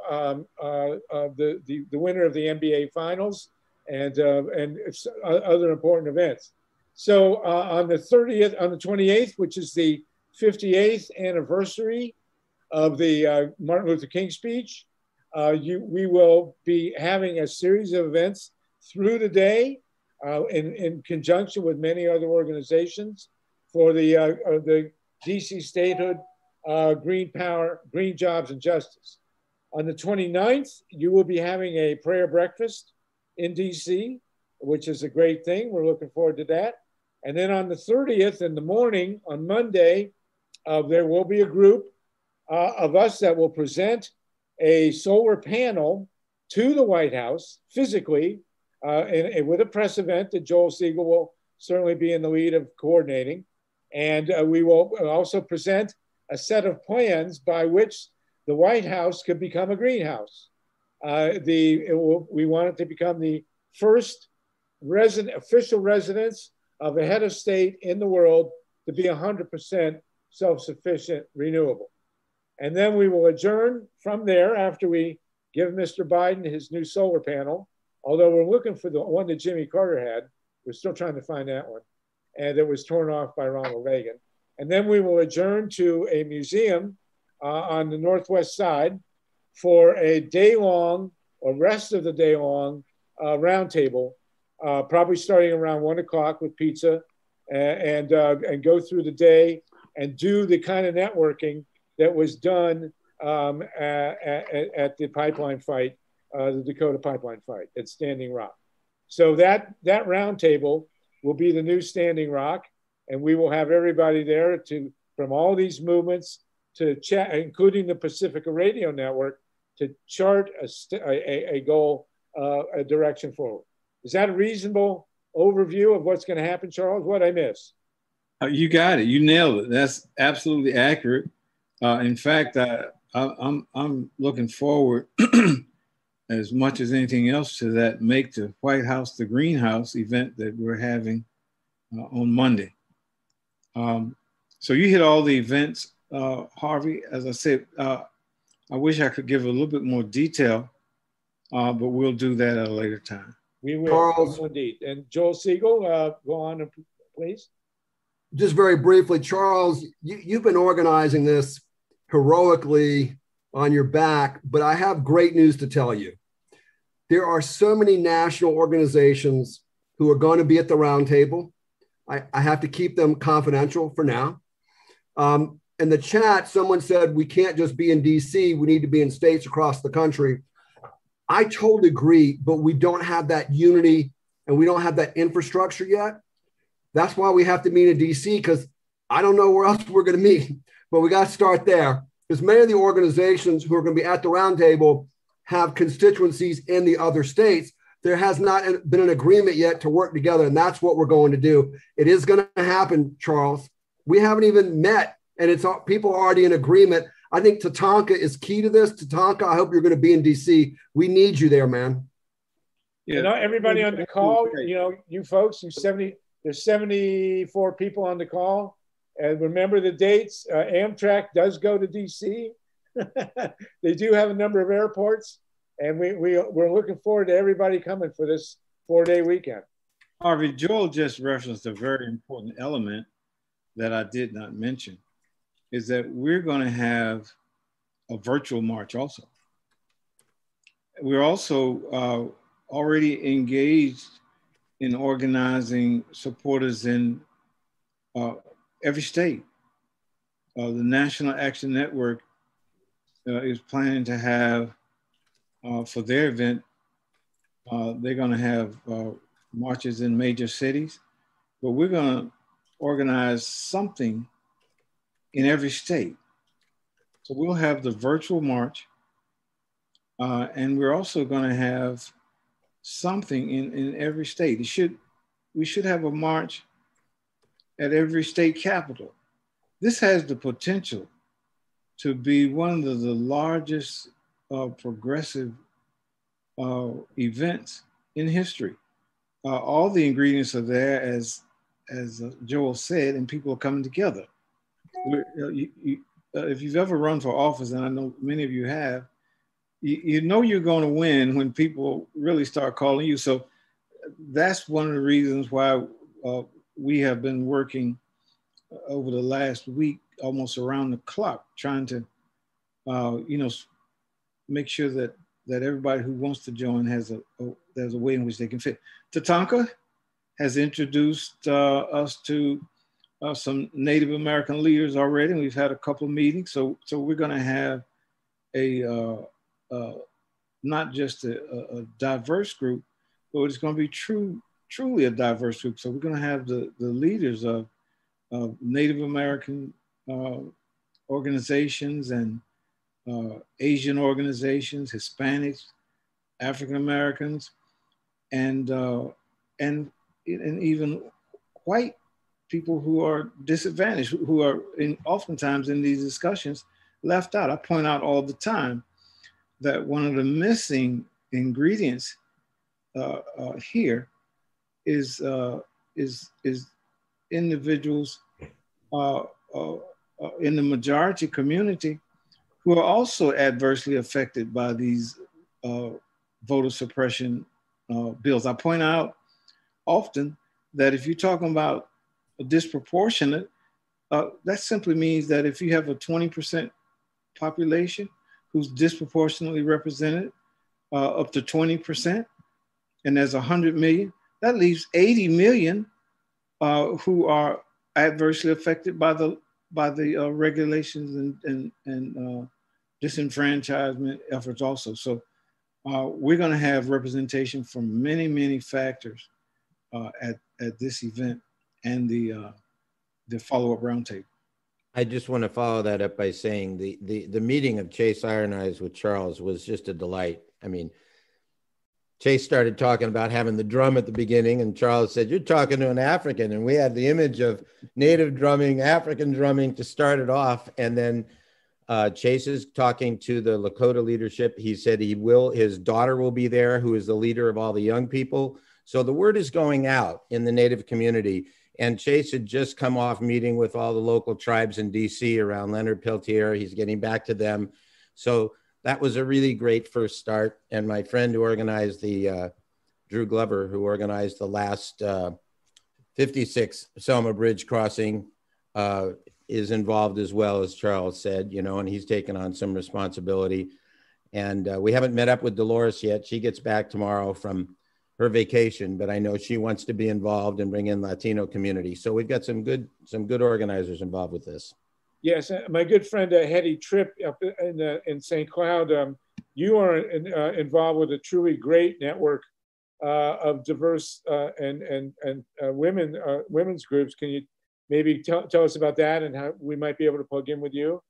B: the winner of the NBA Finals and other important events. So on the 28th, which is the 58th anniversary of the Martin Luther King speech, we will be having a series of events through the day in conjunction with many other organizations for the DC Statehood, Green Power, Green Jobs and Justice. On the 29th, you will be having a prayer breakfast in DC, which is a great thing. We're looking forward to that. And then on the 30th in the morning, on Monday, there will be a group of us that will present a solar panel to the White House physically with a press event that Joel Segal will certainly be in the lead of coordinating. And we will also present a set of plans by which the White House could become a greenhouse. We want it to become the first official residence of a head of state in the world to be 100% self-sufficient, renewable. And then we will adjourn from there after we give Mr. Biden his new solar panel, although we're looking for the one that Jimmy Carter had. We're still trying to find that one. And it was torn off by Ronald Reagan. And then we will adjourn to a museum on the Northwest side for a day-long or rest of the day-long roundtable, probably starting around 1 o'clock with pizza and go through the day and do the kind of networking that was done at the pipeline fight, the Dakota pipeline fight at Standing Rock. So that roundtable will be the new Standing Rock, and we will have everybody there from all these movements to chat, including the Pacifica Radio Network, to chart a goal a direction forward. Is that a reasonable overview of what's going to happen, Charles? What I miss?
H: You got it. You nailed it. That's absolutely accurate. In fact, I'm looking forward as much as anything else to that Make the White House the Greenhouse event that we're having on Monday. So you hit all the events, Harvey. As I said, I wish I could give a little bit more detail, but we'll do that at a later time.
B: We will,
C: Charles,
B: indeed. And Joel Segal, go on, please.
C: Just very briefly, Charles, you've been organizing this heroically on your back, but I have great news to tell you. There are so many national organizations who are going to be at the roundtable. I have to keep them confidential for now. In the chat, someone said we can't just be in DC, we need to be in states across the country. I totally agree, but we don't have that unity and we don't have that infrastructure yet. That's why we have to meet in DC, because I don't know where else we're going to meet, but we got to start there. Because many of the organizations who are going to be at the roundtable have constituencies in the other states. There has not been an agreement yet to work together, and that's what we're going to do. It is going to happen, Charles. We haven't even met, and it's people are already in agreement. I think Tatanka is key to this. Tatanka, I hope you're going to be in DC. We need you there, man.
B: Yeah. You know, everybody on the call, you know, you folks, there's 74 people on the call. And remember the dates. Amtrak does go to DC. They do have a number of airports. And we're looking forward to everybody coming for this 4-day weekend.
H: Harvey, Joel just referenced a very important element that I did not mention, is that we're going to have a virtual march also. We're also already engaged in organizing supporters in every state. The National Action Network is planning to have, for their event, they're going to have marches in major cities, but we're going to organize something in every state. So we'll have the virtual march, and we're also going to have something in every state. We should have a march at every state capital. This has the potential to be one of the largest progressive events in history. All the ingredients are there, as Joel said, and people are coming together. If you've ever run for office, and I know many of you have, you know you're going to win when people really start calling you. So that's one of the reasons why we have been working over the last week, almost around the clock, trying to, make sure that everybody who wants to join there's a way in which they can fit. Tatanka has introduced us to some Native American leaders already, and we've had a couple of meetings. So we're going to have not just a diverse group, but it's going to be truly a diverse group. So we're going to have the leaders of Native American organizations and Asian organizations, Hispanics, African Americans, and even white people who are disadvantaged, who are oftentimes in these discussions left out. I point out all the time that one of the missing ingredients here is individuals in the majority community who are also adversely affected by these voter suppression bills. I point out often that if you're talking about a disproportionate, that simply means that if you have a 20% population who's disproportionately represented, up to 20%, and there's 100 million, that leaves 80 million who are adversely affected by the regulations and disenfranchisement efforts also. So we're going to have representation from many, many factors at this event and the follow-up roundtable.
G: I just want to follow that up by saying the meeting of Chase Iron Eyes with Charles was just a delight. I mean, Chase started talking about having the drum at the beginning, and Charles said, "You're talking to an African." And we had the image of native drumming, African drumming to start it off. And then Chase is talking to the Lakota leadership. He said his daughter will be there, who is the leader of all the young people. So the word is going out in the Native community. And Chase had just come off meeting with all the local tribes in DC around Leonard Peltier. He's getting back to them. So that was a really great first start. And my friend who organized Drew Glover, who organized the last 56 Selma Bridge crossing, is involved as well, as Charles said, and he's taken on some responsibility. And we haven't met up with Dolores yet. She gets back tomorrow from her vacation, but I know she wants to be involved and bring in Latino community. So we've got some good organizers involved with this.
B: Yes, my good friend Hetty Tripp up in St. Cloud, you are involved with a truly great network of diverse and women's groups. Can you maybe tell us about that and how we might be able to plug in with you?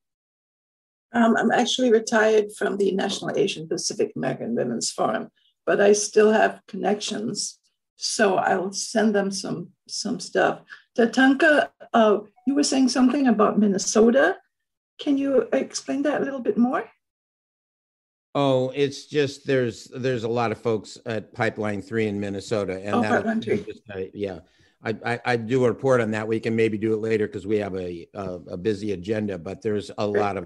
I: I'm actually retired from the National Asian Pacific American Women's Forum, but I still have connections. So I'll send them some stuff. Tatanka, you were saying something about Minnesota. Can you explain that a little bit more?
G: Oh, it's just there's a lot of folks at Pipeline 3 in Minnesota. And
I: Pipeline 3.
G: Yeah. I do a report on that. We can maybe do it later because we have a busy agenda, but there's a lot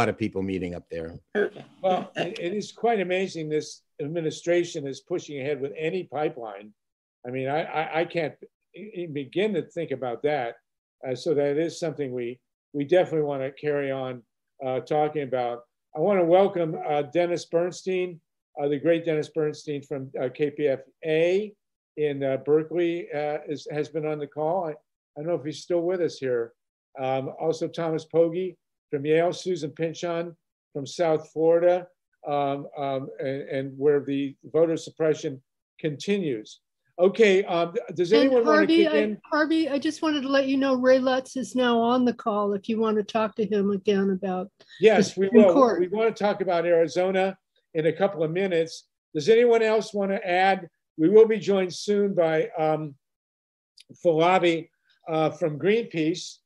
G: of people meeting up there.
I: Okay.
B: Well, it is quite amazing. This administration is pushing ahead with any pipeline. I mean, I can't even begin to think about that. So that is something we definitely want to carry on talking about. I want to welcome Dennis Bernstein, the great Dennis Bernstein from KPFA in Berkeley has been on the call. I don't know if he's still with us here. Also Thomas Pogge from Yale, Susan Pinchon from South Florida, and where the voter suppression continues. Okay, does anyone want to kick in?
J: Harvey, I just wanted to let you know Ray Lutz is now on the call if you want to talk to him again about
B: Yes, we will. We want to talk about Arizona in a couple of minutes. Does anyone else want to add? We will be joined soon by Falabi from Greenpeace,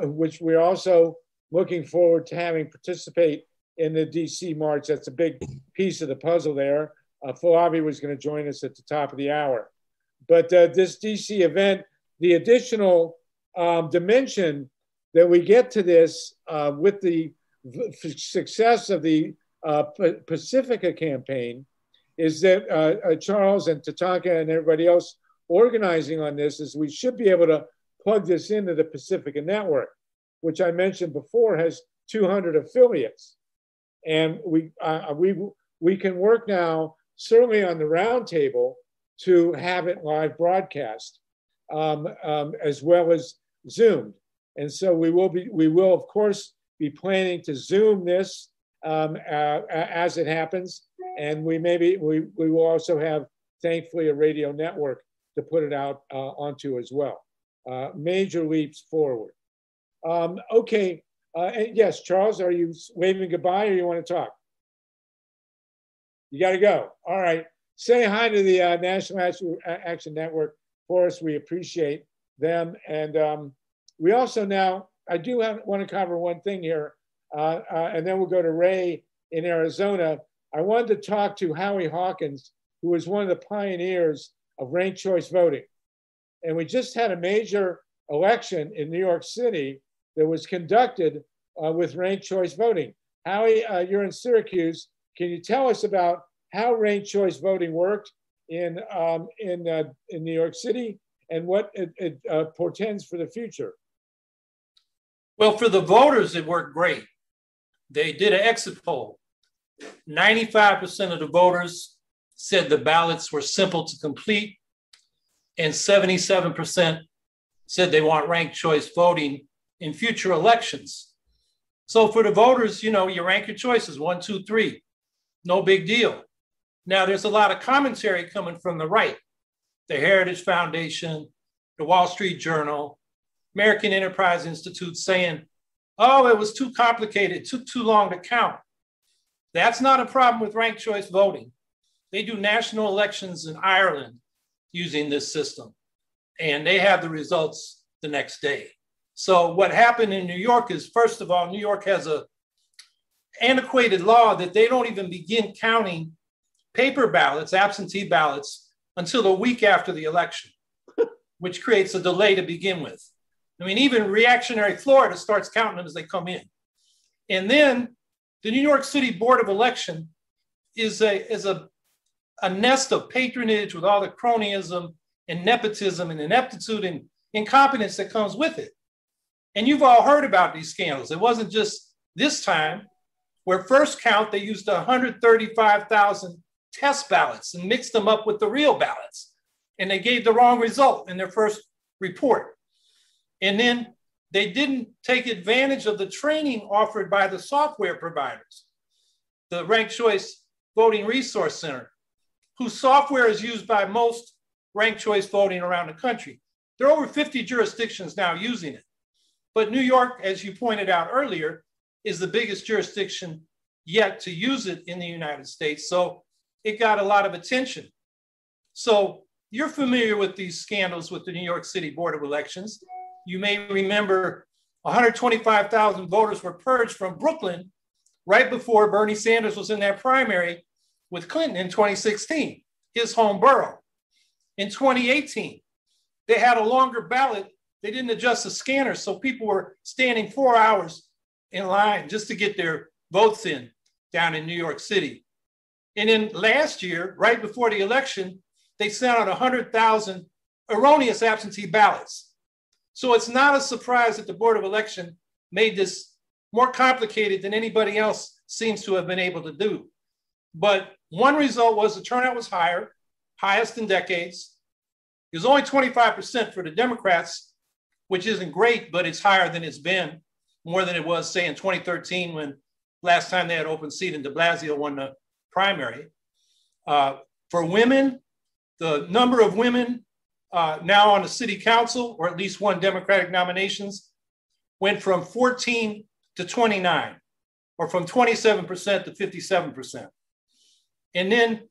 B: which we're also looking forward to having participate in the DC March. That's a big piece of the puzzle there. Falabi was going to join us at the top of the hour. But this DC event, the additional dimension that we get to this with the success of the Pacifica campaign is that Charles and Tatanka and everybody else organizing on this is we should be able to plug this into the Pacifica network, which I mentioned before has 200 affiliates. And we can work now, certainly on the roundtable, to have it live broadcast, as well as Zoomed. And so we will of course be planning to Zoom this as it happens, and we will also have, thankfully, a radio network to put it out onto as well. Major leaps forward. Okay, and yes, Charles, are you waving goodbye or you want to talk? You got to go. All right. Say hi to the National Action Network for us. We appreciate them. And we also now, I do want to cover one thing here, and then we'll go to Ray in Arizona. I wanted to talk to Howie Hawkins, who was one of the pioneers of ranked choice voting. And we just had a major election in New York City that was conducted with ranked choice voting. Howie, you're in Syracuse. Can you tell us about how ranked choice voting worked in New York City and what it portends for the future?
K: Well, for the voters, it worked great. They did an exit poll. 95% of the voters said the ballots were simple to complete, and 77% said they want ranked choice voting in future elections. So for the voters, you rank your choices, 1, 2, 3, no big deal. Now, there's a lot of commentary coming from the right, the Heritage Foundation, the Wall Street Journal, American Enterprise Institute saying, oh, it was too complicated, it took too long to count. That's not a problem with ranked choice voting. They do national elections in Ireland using this system, and they have the results the next day. So what happened in New York is, first of all, New York has a antiquated law that they don't even begin counting paper ballots, absentee ballots, until a week after the election, which creates a delay to begin with. I mean, even reactionary Florida starts counting them as they come in. And then the New York City Board of Election is a nest of patronage with all the cronyism and nepotism and ineptitude and incompetence that comes with it. And you've all heard about these scandals. It wasn't just this time, where first count, they used 135,000 test ballots and mixed them up with the real ballots. And they gave the wrong result in their first report. And then they didn't take advantage of the training offered by the software providers, the Ranked Choice Voting Resource Center, whose software is used by most ranked choice voting around the country. There are over 50 jurisdictions now using it. But New York, as you pointed out earlier, is the biggest jurisdiction yet to use it in the United States. So it got a lot of attention. So you're familiar with these scandals with the New York City Board of Elections. You may remember 125,000 voters were purged from Brooklyn right before Bernie Sanders was in that primary with Clinton in 2016, his home borough. In 2018, they had a longer ballot. They didn't adjust the scanners, so people were standing 4 hours in line just to get their votes in down in New York City. And then last year, right before the election, they sent out 100,000 erroneous absentee ballots. So it's not a surprise that the Board of Election made this more complicated than anybody else seems to have been able to do. But one result was the turnout was higher, highest in decades. It was only 25% for the Democrats, which isn't great, but it's higher than it's been, more than it was, say, in 2013, when last time they had open seat and de Blasio won the primary. For women, the number of women now on the city council, or at least one Democratic nominations, went from 14 to 29, or from 27% to 57%. And then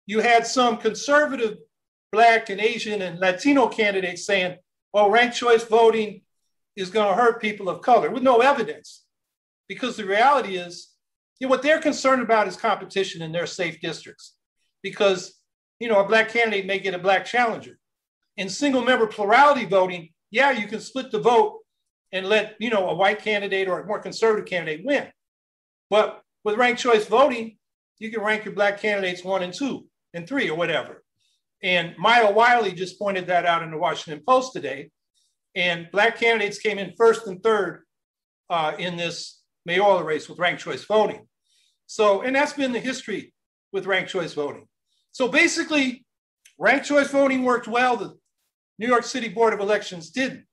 K: you had some conservative Black and Asian and Latino candidates saying, well, ranked choice voting is going to hurt people of color, with no evidence. Because the reality is, what they're concerned about is competition in their safe districts. Because, a Black candidate may get a Black challenger. In single member plurality voting, yeah, you can split the vote and let, a white candidate or a more conservative candidate win. But with ranked choice voting, you can rank your Black candidates 1 and 2 and 3 or whatever. And Maya Wiley just pointed that out in the Washington Post today. And Black candidates came in 1st and 3rd in this mayoral race with ranked choice voting. So, and that's been the history with ranked choice voting. So basically, ranked choice voting worked well. The New York City Board of Elections didn't.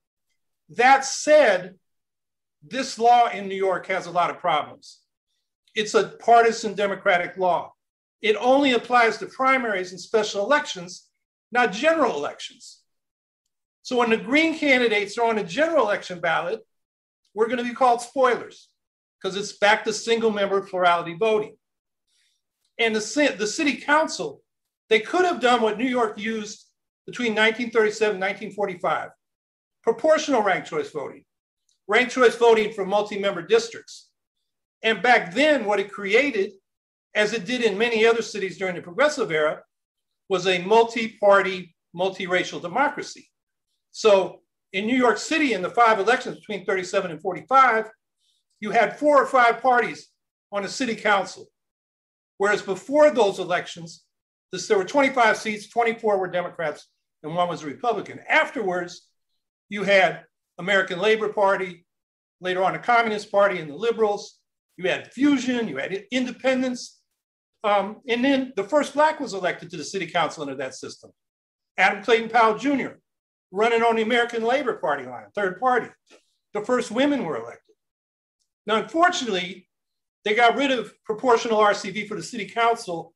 K: That said, this law in New York has a lot of problems. It's a partisan democratic law. It only applies to primaries and special elections, not general elections. So when the Green candidates are on a general election ballot, we're going to be called spoilers because it's back to single member plurality voting. And the city council, they could have done what New York used between 1937 and 1945, proportional ranked choice voting for multi-member districts. And back then, what it created, as it did in many other cities during the progressive era, was a multi-party, multiracial democracy. So in New York City, in the 5 elections between 37 and 45, you had 4 or 5 parties on the city council. Whereas before those elections, there were 25 seats, 24 were Democrats, and 1 was a Republican. Afterwards, you had American Labor Party, later on the Communist Party and the Liberals. You had fusion, you had independence. And then the first Black was elected to the city council under that system. Adam Clayton Powell Jr., running on the American Labor Party line, 3rd party. The first women were elected. Now, unfortunately, they got rid of proportional RCV for the city council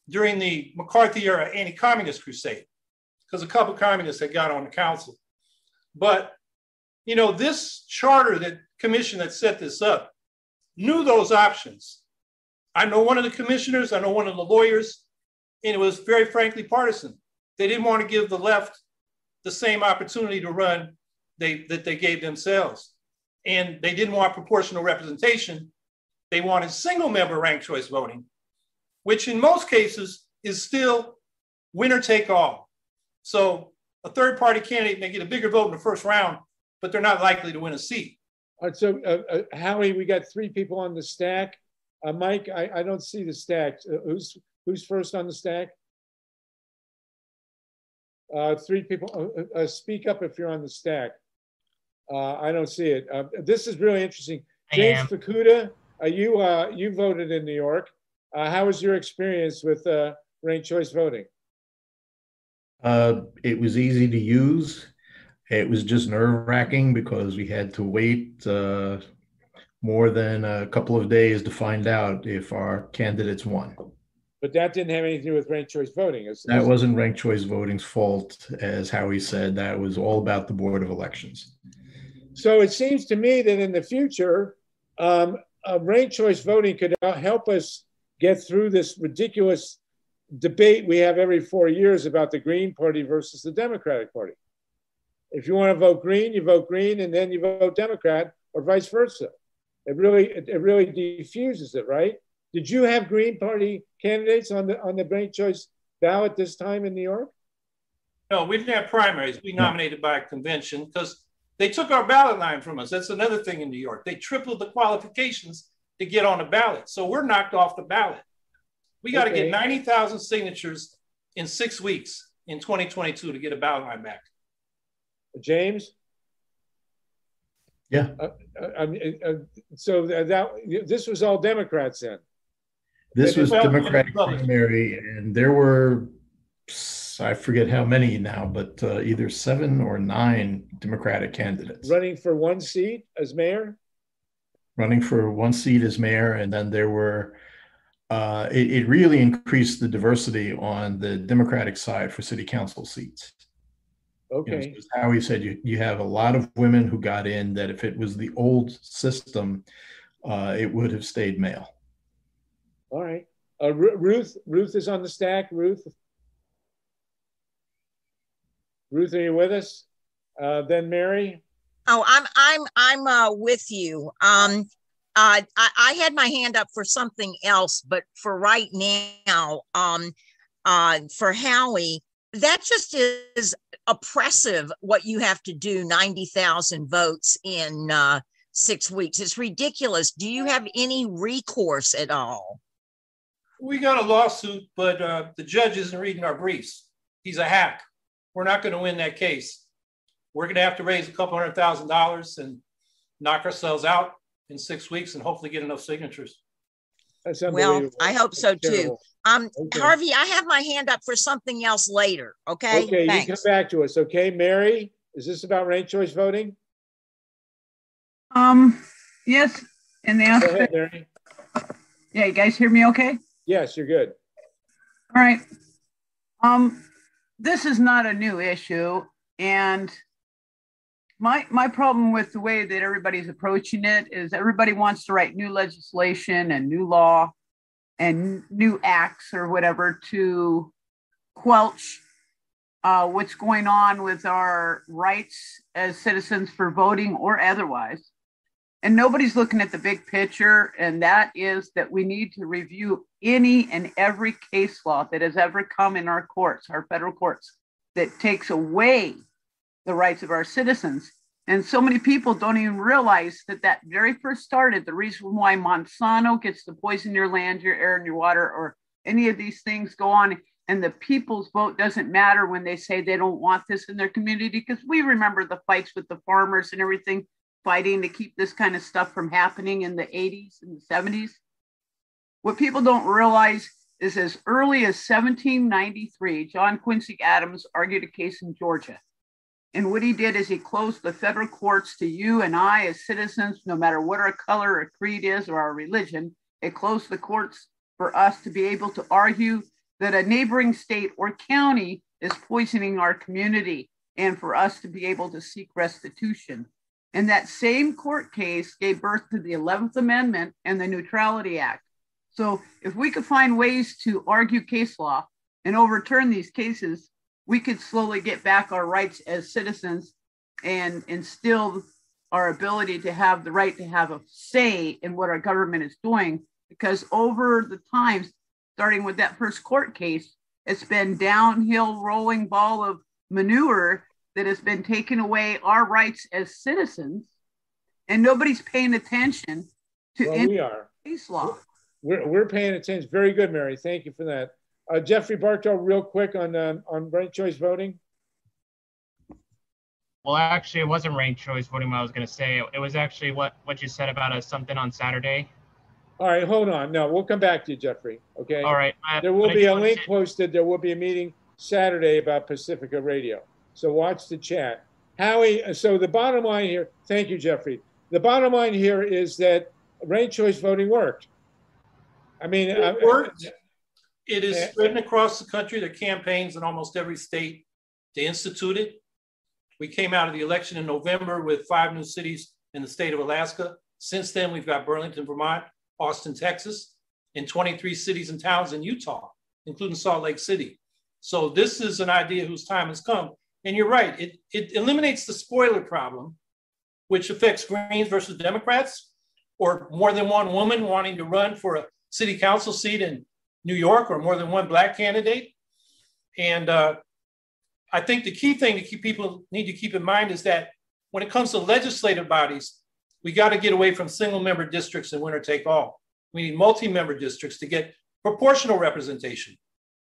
K: during the McCarthy era anti-communist crusade, because a couple of communists had got on the council. But, this charter, that commission that set this up, knew those options. I know one of the commissioners, I know one of the lawyers, And it was very frankly partisan. They didn't want to give the left the same opportunity to run that they gave themselves. And they didn't want proportional representation. They wanted single member ranked choice voting, which in most cases is still winner take all. So a third party candidate may get a bigger vote in the first round, but they're not likely to win a seat.
B: All right, so Howie, we got 3 people on the stack. Mike, I don't see the stack. Who's first on the stack? 3 people. Speak up if you're on the stack. I don't see it. This is really interesting. James Fukuda, you voted in New York. How was your experience with ranked choice voting?
L: It was easy to use. It was just nerve-wracking because we had to wait more than a couple of days to find out if our candidates won.
B: But that didn't have anything to do with ranked choice voting.
L: That wasn't ranked choice voting's fault, as Howie said. That was all about the Board of Elections.
B: So it seems to me that in the future, ranked choice voting could help us get through this ridiculous debate we have every 4 years about the Green Party versus the Democratic Party. If you want to vote green, you vote green, and then you vote Democrat, or vice versa. It really diffuses it, right? Did you have Green Party candidates on the ranked choice ballot this time in New York?
K: No, we didn't have primaries. We nominated by a convention because they took our ballot line from us. That's another thing in New York. They tripled the qualifications to get on the ballot. So we're knocked off the ballot. We got to get 90,000 signatures in 6 weeks in 2022 to get a ballot line back.
B: James?
L: Yeah.
B: So this was all Democrats then?
L: This was Democratic primary, and there were, I forget how many now, but either 7 or 9 Democratic candidates.
B: Running for 1 seat as mayor?
L: Running for 1 seat as mayor, and then there were, it really increased the diversity on the Democratic side for city council seats.
B: Okay.
L: You know, so Howie said you have a lot of women who got in that if it was the old system, it would have stayed male.
B: All right. Ruth is on the stack. Ruth, are you with us? Then Mary.
M: Oh, I'm with you. I had my hand up for something else, but for right now, for Howie, that just is oppressive what you have to do, 90,000 votes in 6 weeks. It's ridiculous. Do you have any recourse at all?
K: We got a lawsuit, but the judge isn't reading our briefs. He's a hack. We're not going to win that case. We're going to have to raise a couple $100,000 and knock ourselves out in 6 weeks and hopefully get enough signatures.
M: Well, I hope so too.
B: Okay.
M: Harvey, I have my hand up for something else later. Okay.
B: Okay,
M: thanks.
B: You come back to us. Okay, Mary, is this about ranked choice voting?
N: Yes. And the
B: Go ahead, Mary.
N: Yeah, you guys hear me okay?
B: Yes, you're good.
N: All right. This is not a new issue, and my problem with the way that everybody's approaching it is everybody wants to write new legislation and new law and new acts or whatever to quelch what's going on with our rights as citizens for voting or otherwise. And nobody's looking at the big picture, and that is that we need to review any and every case law that has ever come in our courts, our federal courts, that takes away the rights of our citizens. And so many people don't even realize that that very first started, the reason why Monsanto gets to poison your land, your air, and your water, or any of these things go on, and the people's vote doesn't matter when they say they don't want this in their community, because we remember the fights with the farmers and everything, fighting to keep this kind of stuff from happening in the 80s and the 70s. What people don't realize is as early as 1793, John Quincy Adams argued a case in Georgia. And what he did is he closed the federal courts to you and I as citizens, no matter what our color or creed is or our religion. It closed the courts for us to be able to argue that a neighboring state or county is poisoning our community and for us to be able to seek restitution. And that same court case gave birth to the 11th Amendment and the Neutrality Act. So if we could find ways to argue case law and overturn these cases, we could slowly get back our rights as citizens and instill our ability to have the right to have a say in what our government is doing. Because over the times, starting with that first court case, it's been downhill rolling ball of manure that has been taking away our rights as citizens, and nobody's paying attention to
B: we are.
N: Case law.
B: We're paying attention. Very good, Mary. Thank you for that. Jeffrey Bartow, real quick on ranked choice voting.
O: Well, actually, it wasn't ranked choice voting. What I was going to say, it was actually what you said about something on Saturday.
B: All right, hold on. No, we'll come back to you, Jeffrey. Okay.
O: All right.
B: There will be a link posted. There will be a meeting Saturday about Pacifica Radio. So watch the chat. Howie, so the bottom line here, thank you, Jeffrey. The bottom line here is that ranked choice voting worked. I mean,
K: it worked. It is spreading across the country. There are campaigns in almost every state to institute it. We came out of the election in November with 5 new cities in the state of Alaska. Since then, we've got Burlington, Vermont, Austin, Texas, and 23 cities and towns in Utah, including Salt Lake City. So this is an idea whose time has come. And you're right, it eliminates the spoiler problem, which affects Greens versus Democrats, or more than one woman wanting to run for a city council seat in New York, or more than one Black candidate. And I think the key thing that people need to keep in mind is that when it comes to legislative bodies, we got to get away from single member districts and winner take all. We need multi-member districts to get proportional representation.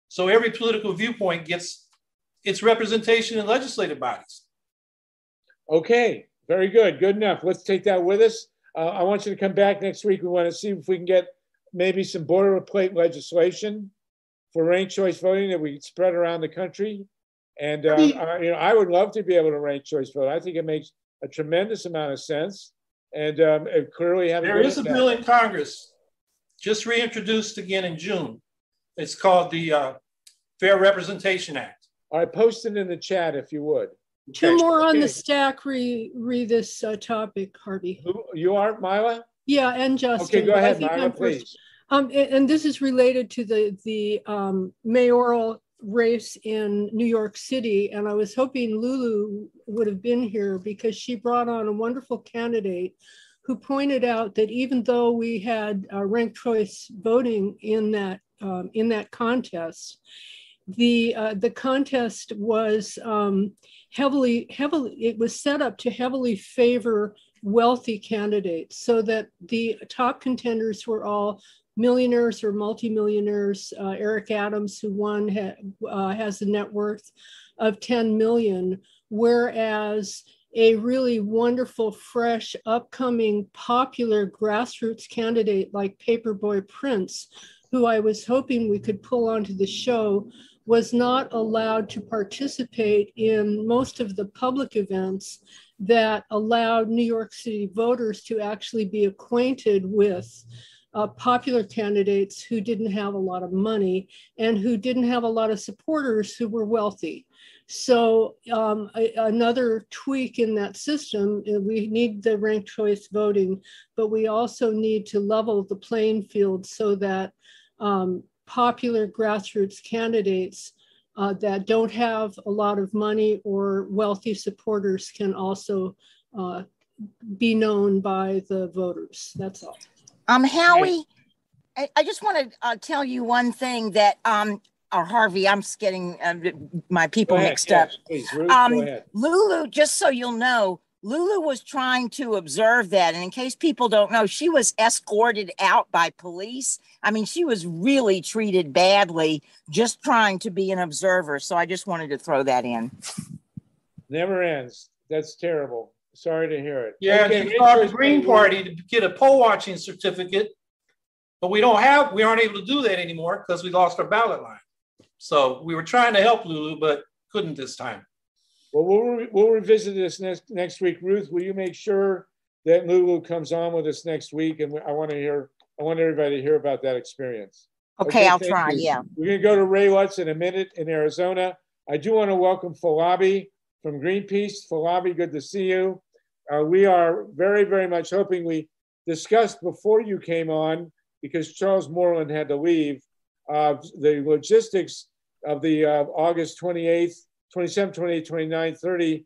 K: So every political viewpoint gets its representation in legislative bodies.
B: Okay, very good. Good enough. Let's take that with us. I want you to come back next week. We want to see if we can get maybe some boilerplate legislation for ranked choice voting that we spread around the country. And I would love to be able to rank choice vote. I think it makes a tremendous amount of sense. And it clearly
K: there is a bill in Congress just reintroduced again in June. It's called the Fair Representation Act.
B: All right, post it in the chat if you would.
J: Two more on the stack re this topic, Harvey.
B: You are, Mila?
J: Yeah, and Justin.
B: Okay, go ahead, Mila, please.
J: And this is related to the mayoral race in New York City. And I was hoping Lulu would have been here because she brought on a wonderful candidate who pointed out that even though we had ranked choice voting in that contest, the contest was heavily, it was set up to heavily favor wealthy candidates so that the top contenders were all millionaires or multimillionaires. Eric Adams, who won, has a net worth of 10 million, whereas a really wonderful, fresh, upcoming, popular grassroots candidate like Paperboy Prince, who I was hoping we could pull onto the show, was not allowed to participate in most of the public events that allowed New York City voters to actually be acquainted with popular candidates who didn't have a lot of money and who didn't have a lot of supporters who were wealthy. So another tweak in that system, we need the ranked choice voting, but we also need to level the playing field so that popular grassroots candidates that don't have a lot of money or wealthy supporters can also be known by the voters. That's all.
M: Howie, I just want to tell you one thing that, or Harvey, I'm just getting my people mixed up.
B: Please, Ruth, go ahead.
M: Lulu, just so you'll know, Lulu was trying to observe that. And in case people don't know, she was escorted out by police. I mean, she was really treated badly just trying to be an observer. So I just wanted to throw that in.
B: Never ends. That's terrible. Sorry to hear it.
K: Yeah, okay, they fought the Green Party to get a poll watching certificate, but we aren't able to do that anymore because we lost our ballot line. So we were trying to help Lulu, but couldn't this time.
B: Well, we'll revisit this next week. Ruth, will you make sure that Lulu comes on with us next week? And I want everybody to hear about that experience.
M: Okay, I'll try. Yeah.
B: We're going to go to Ray Lutz in a minute in Arizona. I do want to welcome Falabi from Greenpeace. Falabi, good to see you. We are very, very much hoping we discussed before you came on, because Charles Moorland had to leave, the logistics of the August 28th, 27th, 28th, 29th, 30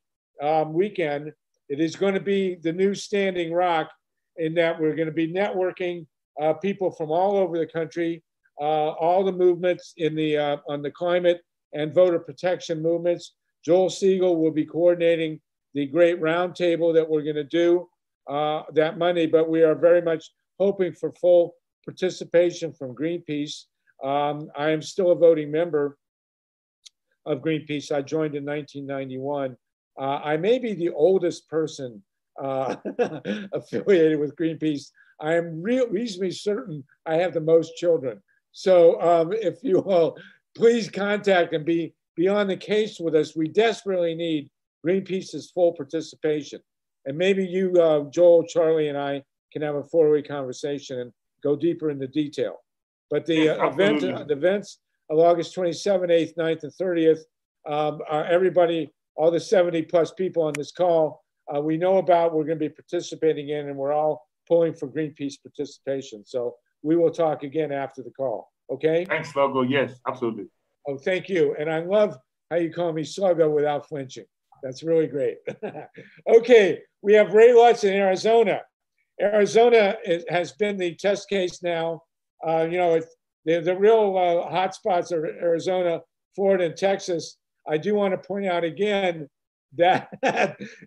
B: weekend. It is going to be the new Standing Rock in that we're going to be networking people from all over the country, all the movements in the on the climate and voter protection movements. Joel Segal will be coordinating the great roundtable that we're going to do that Monday, but we are very much hoping for full participation from Greenpeace. I am still a voting member of Greenpeace. I joined in 1991. I may be the oldest person affiliated with Greenpeace. I am reasonably certain I have the most children. So if you will, please contact and be on the case with us. We desperately need Greenpeace's full participation. And maybe you, Joel, Charlie, and I can have a four-way conversation and go deeper into detail. But the the events of August 27th, 8th, 9th, and 30th, everybody, all the 70 plus people on this call, we know about, we're going to be participating in, and we're all pulling for Greenpeace participation. So we will talk again after the call. Okay?
P: Thanks, Sluggo. Yes, absolutely.
B: Oh, thank you. And I love how you call me Sluggo without flinching. That's really great. Okay, we have Ray Lutz in Arizona. Arizona has been the test case now. You know, the real hotspots are Arizona, Florida, and Texas. I do want to point out again that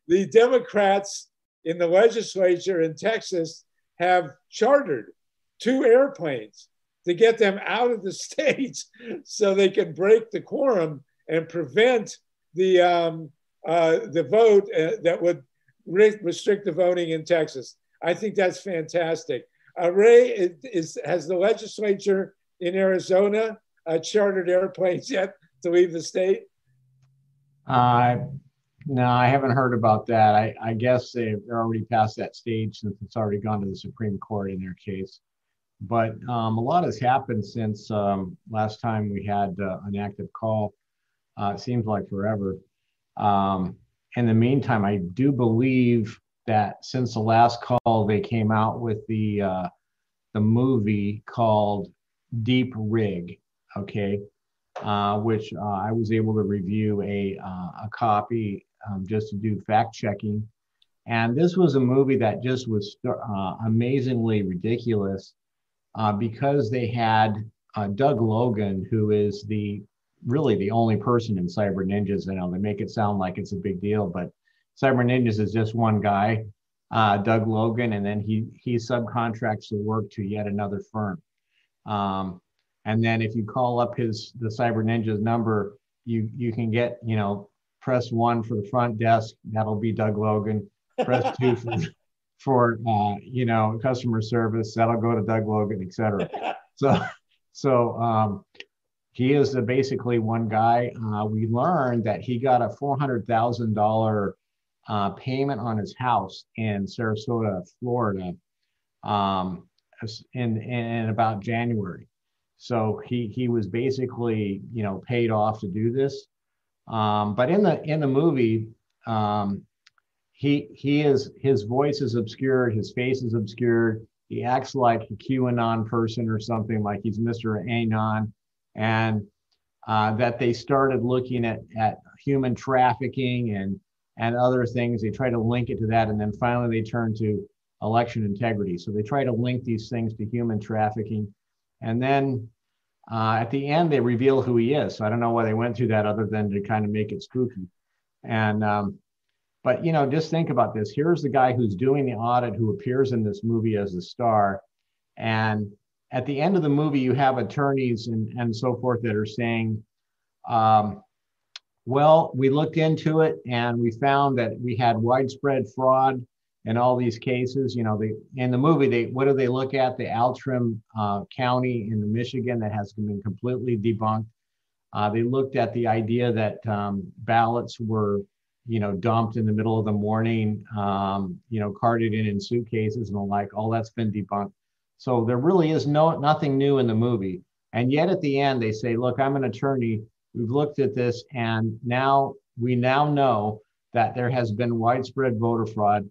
B: the Democrats in the legislature in Texas have chartered 2 airplanes to get them out of the states so they can break the quorum and prevent the vote that would restrict the voting in Texas. I think that's fantastic. Ray, has the legislature in Arizona chartered airplanes yet to leave the state?
Q: No, I haven't heard about that. I guess they're already past that stage since it's already gone to the Supreme Court in their case. But a lot has happened since last time we had an active call. It seems like forever. In the meantime, I do believe that since the last call, they came out with the movie called Deep Rig, okay, which I was able to review a copy just to do fact checking. And this was a movie that just was amazingly ridiculous because they had Doug Logan, who is really the only person in Cyber Ninjas. I know they make it sound like it's a big deal, but Cyber Ninjas is just one guy, Doug Logan, and then he subcontracts the work to yet another firm. And then if you call up the Cyber Ninjas number, you can get, you know, press 1 for the front desk, that'll be Doug Logan. Press 2 for you know, customer service, that'll go to Doug Logan, etc. So he is basically one guy. We learned that he got a $400,000 payment on his house in Sarasota, Florida, in about January. So he was basically, you know, paid off to do this. But in the movie, his voice is obscured, his face is obscured. He acts like a QAnon person or something, like he's Mr. Anon, and that they started looking at human trafficking and other things. They try to link it to that, and then finally they turn to election integrity. So they try to link these things to human trafficking, and then at the end they reveal who he is. So I don't know why they went through that other than to kind of make it spooky. And but you know, just think about this. Here's the guy who's doing the audit, who appears in this movie as a star, and at the end of the movie, you have attorneys and so forth that are saying, well, we looked into it and we found that we had widespread fraud in all these cases. You know, in the movie, what do they look at? The Outram County in Michigan that has been completely debunked. They looked at the idea that ballots were, you know, dumped in the middle of the morning, you know, carted in suitcases and the like. All that's been debunked. So there really is nothing new in the movie. And yet at the end, they say, look, I'm an attorney. We've looked at this, and we now know that there has been widespread voter fraud.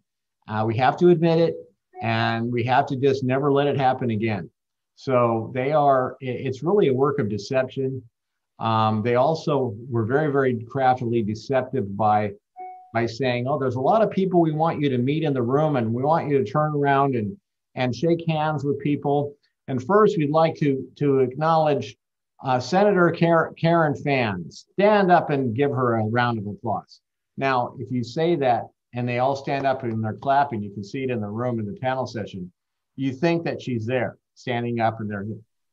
Q: We have to admit it, and we have to just never let it happen again. So it's really a work of deception. They also were very, very craftily deceptive by saying, oh, there's a lot of people we want you to meet in the room, and we want you to turn around and shake hands with people. And first, we'd like to acknowledge Senator Karen Fann. Stand up and give her a round of applause. Now, if you say that and they all stand up and they're clapping, you can see it in the room in the panel session, you think that she's there, standing up, and they're,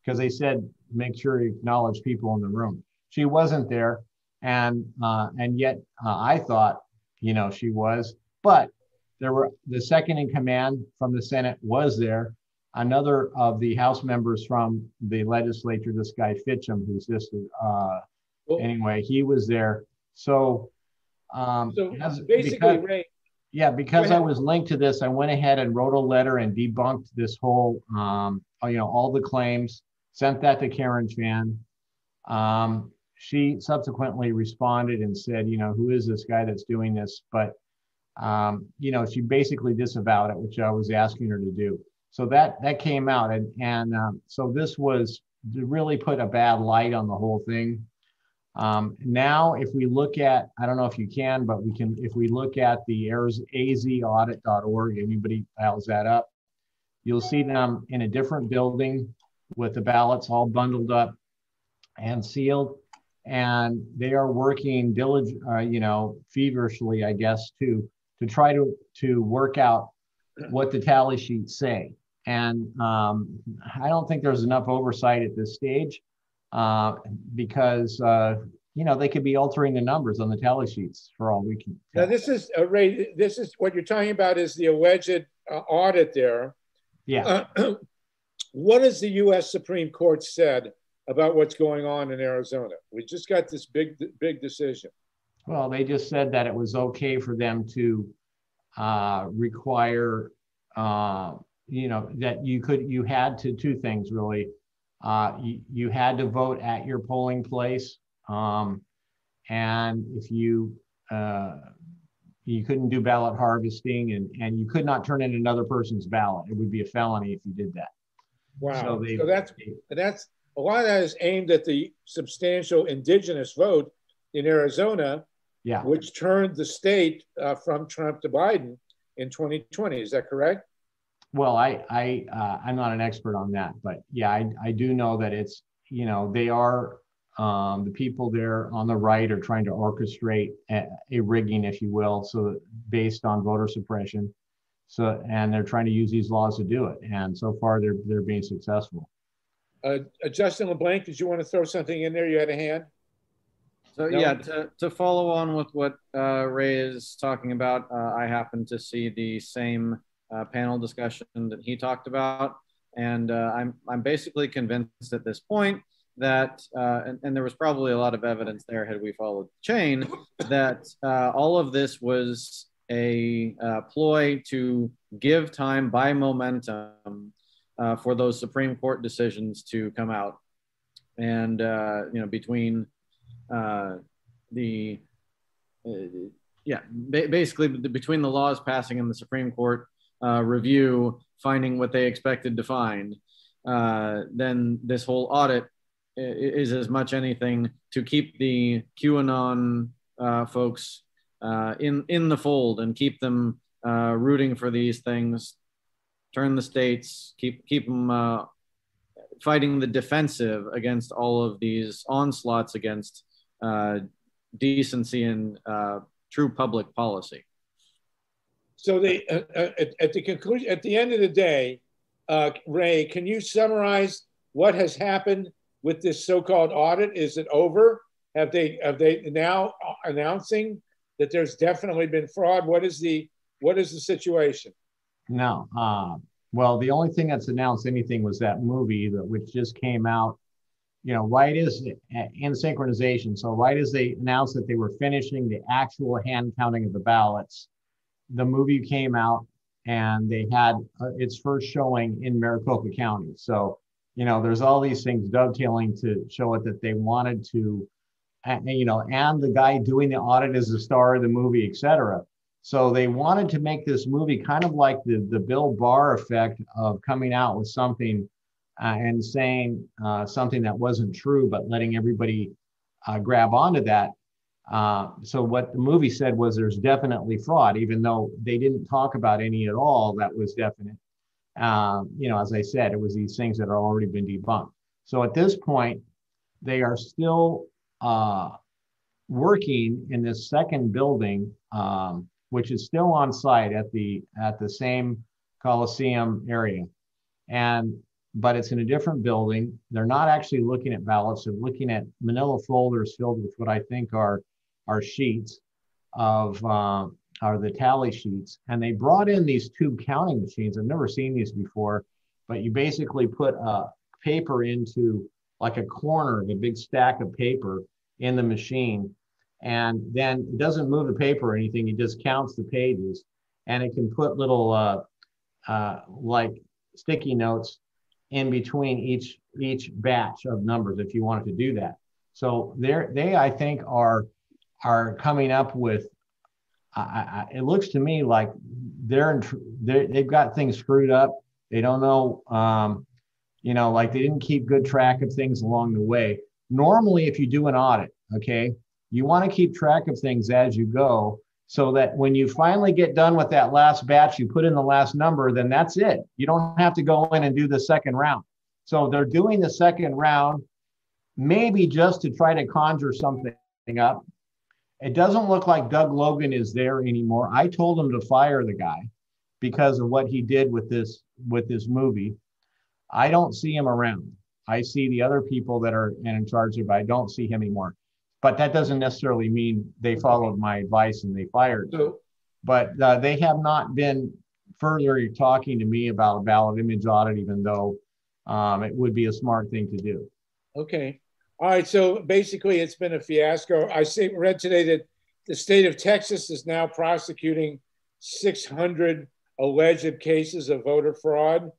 Q: because they said, make sure you acknowledge people in the room. She wasn't there, and yet I thought, she was, but there were the second in command from the Senate was there. Another of the House members from the legislature, this guy Fitcham, who's just, anyway, he was there. So,
B: basically, Ray.
Q: Yeah, because I was linked to this, I went ahead and wrote a letter and debunked this whole, all the claims, sent that to Karen Fann. She subsequently responded and said, who is this guy that's doing this? But, she basically disavowed it, which I was asking her to do. So that came out. And so this was to really put a bad light on the whole thing. Now, if we look at, I don't know if you can, but we can, if we look at the azaudit.org, anybody dials that up, you'll see them in a different building with the ballots all bundled up and sealed. And they are working feverishly, I guess, to try to work out what the tally sheets say. And I don't think there's enough oversight at this stage because they could be altering the numbers on the tally sheets for all we can tell.
B: Now, this is Ray. This is what you're talking about is the alleged audit there.
Q: Yeah.
B: What has the U.S. Supreme Court said about what's going on in Arizona? We just got this big decision.
Q: Well, they just said that it was okay for them to require, that you had to two things really. You had to vote at your polling place, and if you couldn't do ballot harvesting, and you could not turn in another person's ballot. It would be a felony if you did that.
B: Wow. So that's a lot of that is aimed at the substantial indigenous vote in Arizona, which turned the state from Trump to Biden in 2020. Is that correct?
Q: Well, I'm not an expert on that, but yeah, I do know that it's, they are, the people there on the right are trying to orchestrate a rigging, if you will, so based on voter suppression. So, and they're trying to use these laws to do it. And so far they're being successful.
B: Justin LeBlanc, did you want to throw something in there? You had a hand?
F: So no? Yeah, to follow on with what Ray is talking about, I happened to see the same panel discussion that he talked about. And I'm basically convinced at this point that, and there was probably a lot of evidence there had we followed the chain, that all of this was a ploy to give time, buy momentum for those Supreme Court decisions to come out. And, between basically between the laws passing and the Supreme Court review finding what they expected to find, then this whole audit is as much anything to keep the QAnon folks in the fold and keep them rooting for these things, turn the states, keep them fighting the defensive against all of these onslaughts against decency and true public policy.
B: So they, at the conclusion, at the end of the day, Ray, can you summarize what has happened with this so-called audit? Is it over? Have they now announcing that there's definitely been fraud? What is the situation?
Q: No. Well, the only thing that's announced anything was that movie which just came out, right as in synchronization. So right as they announced that they were finishing the actual hand counting of the ballots, the movie came out and they had its first showing in Maricopa County. So, there's all these things dovetailing to show it that they wanted to, and the guy doing the audit is the star of the movie, et cetera. So they wanted to make this movie kind of like the Bill Barr effect of coming out with something and saying something that wasn't true, but letting everybody grab onto that. So what the movie said was there's definitely fraud, even though they didn't talk about any at all that was definite. As I said, it was these things that have already been debunked. So at this point, they are still working in this second building, which is still on site at the same Coliseum area. But it's in a different building. They're not actually looking at ballots. They're looking at manila folders filled with what I think are sheets of are the tally sheets. And they brought in these tube counting machines. I've never seen these before, but you basically put paper into like a corner of a big stack of paper in the machine. And then it doesn't move the paper or anything. It just counts the pages, and it can put little like sticky notes in between each batch of numbers if you wanted to do that. So they I think are coming up with, it looks to me like they've got things screwed up. They don't know, like they didn't keep good track of things along the way. Normally, if you do an audit, okay, you want to keep track of things as you go, so that when you finally get done with that last batch, you put in the last number, then that's it. You don't have to go in and do the second round. So they're doing the second round, maybe just to try to conjure something up. It doesn't look like Doug Logan is there anymore. I told him to fire the guy because of what he did with this movie. I don't see him around. I see the other people that are in charge of it. I don't see him anymore. But that doesn't necessarily mean they followed my advice and they fired him. But they have not been further talking to me about a ballot image audit, even though it would be a smart thing to do.
B: Okay. All right. So basically, it's been a fiasco. I read today that the state of Texas is now prosecuting 600 alleged cases of voter fraud,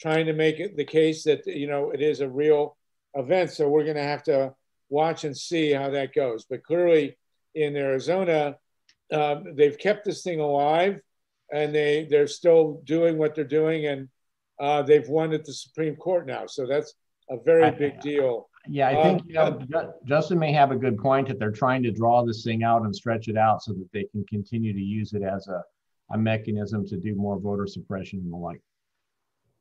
B: trying to make it the case that, it is a real event. So we're going to have to watch and see how that goes. But clearly in Arizona, they've kept this thing alive, and they're still doing what they're doing, and they've won at the Supreme Court now. So that's a very big deal.
Q: Yeah, I think Justin may have a good point that they're trying to draw this thing out and stretch it out so that they can continue to use it as a mechanism to do more voter suppression and the like.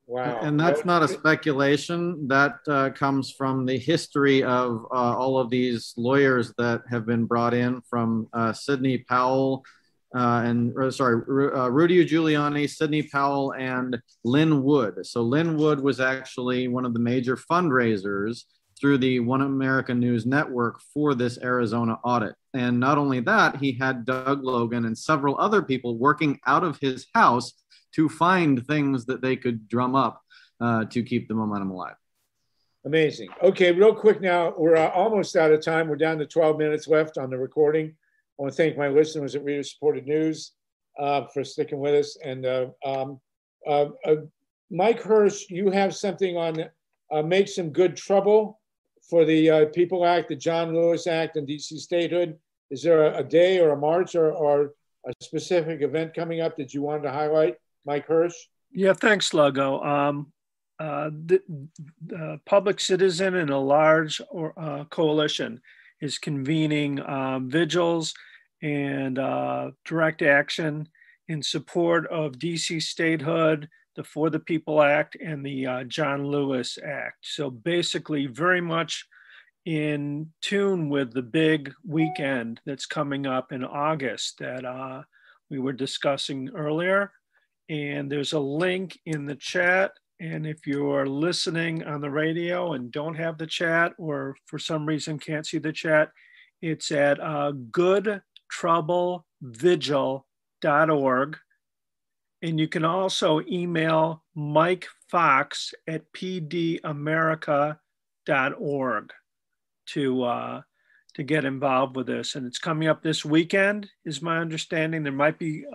B: Wow.
F: And that's not a speculation. That comes from the history of all of these lawyers that have been brought in from Sidney Powell Rudy Giuliani, Sidney Powell, and Lynn Wood. So Lynn Wood was actually one of the major fundraisers through the One America News Network for this Arizona audit. And not only that, he had Doug Logan and several other people working out of his house to find things that they could drum up to keep the momentum alive.
B: Amazing. Okay, real quick now, we're almost out of time. We're down to 12 minutes left on the recording. I want to thank my listeners at Reader Supported News for sticking with us. And Mike Hirsch, you have something on Make Some Good Trouble for the People Act, the John Lewis Act, and DC Statehood. Is there a day or a march or a specific event coming up that you wanted to highlight, Mike Hirsch?
P: Yeah, thanks, Sluggo. The Public Citizen and a large coalition is convening vigils and direct action in support of DC Statehood, the For the People Act, and the John Lewis Act. So basically very much in tune with the big weekend that's coming up in August that we were discussing earlier. And there's a link in the chat. And if you're listening on the radio and don't have the chat, or for some reason can't see the chat, it's at goodtroublevigil.org. And you can also email Mike Fox at pdamerica.org to get involved with this. And it's coming up this weekend, is my understanding. There might be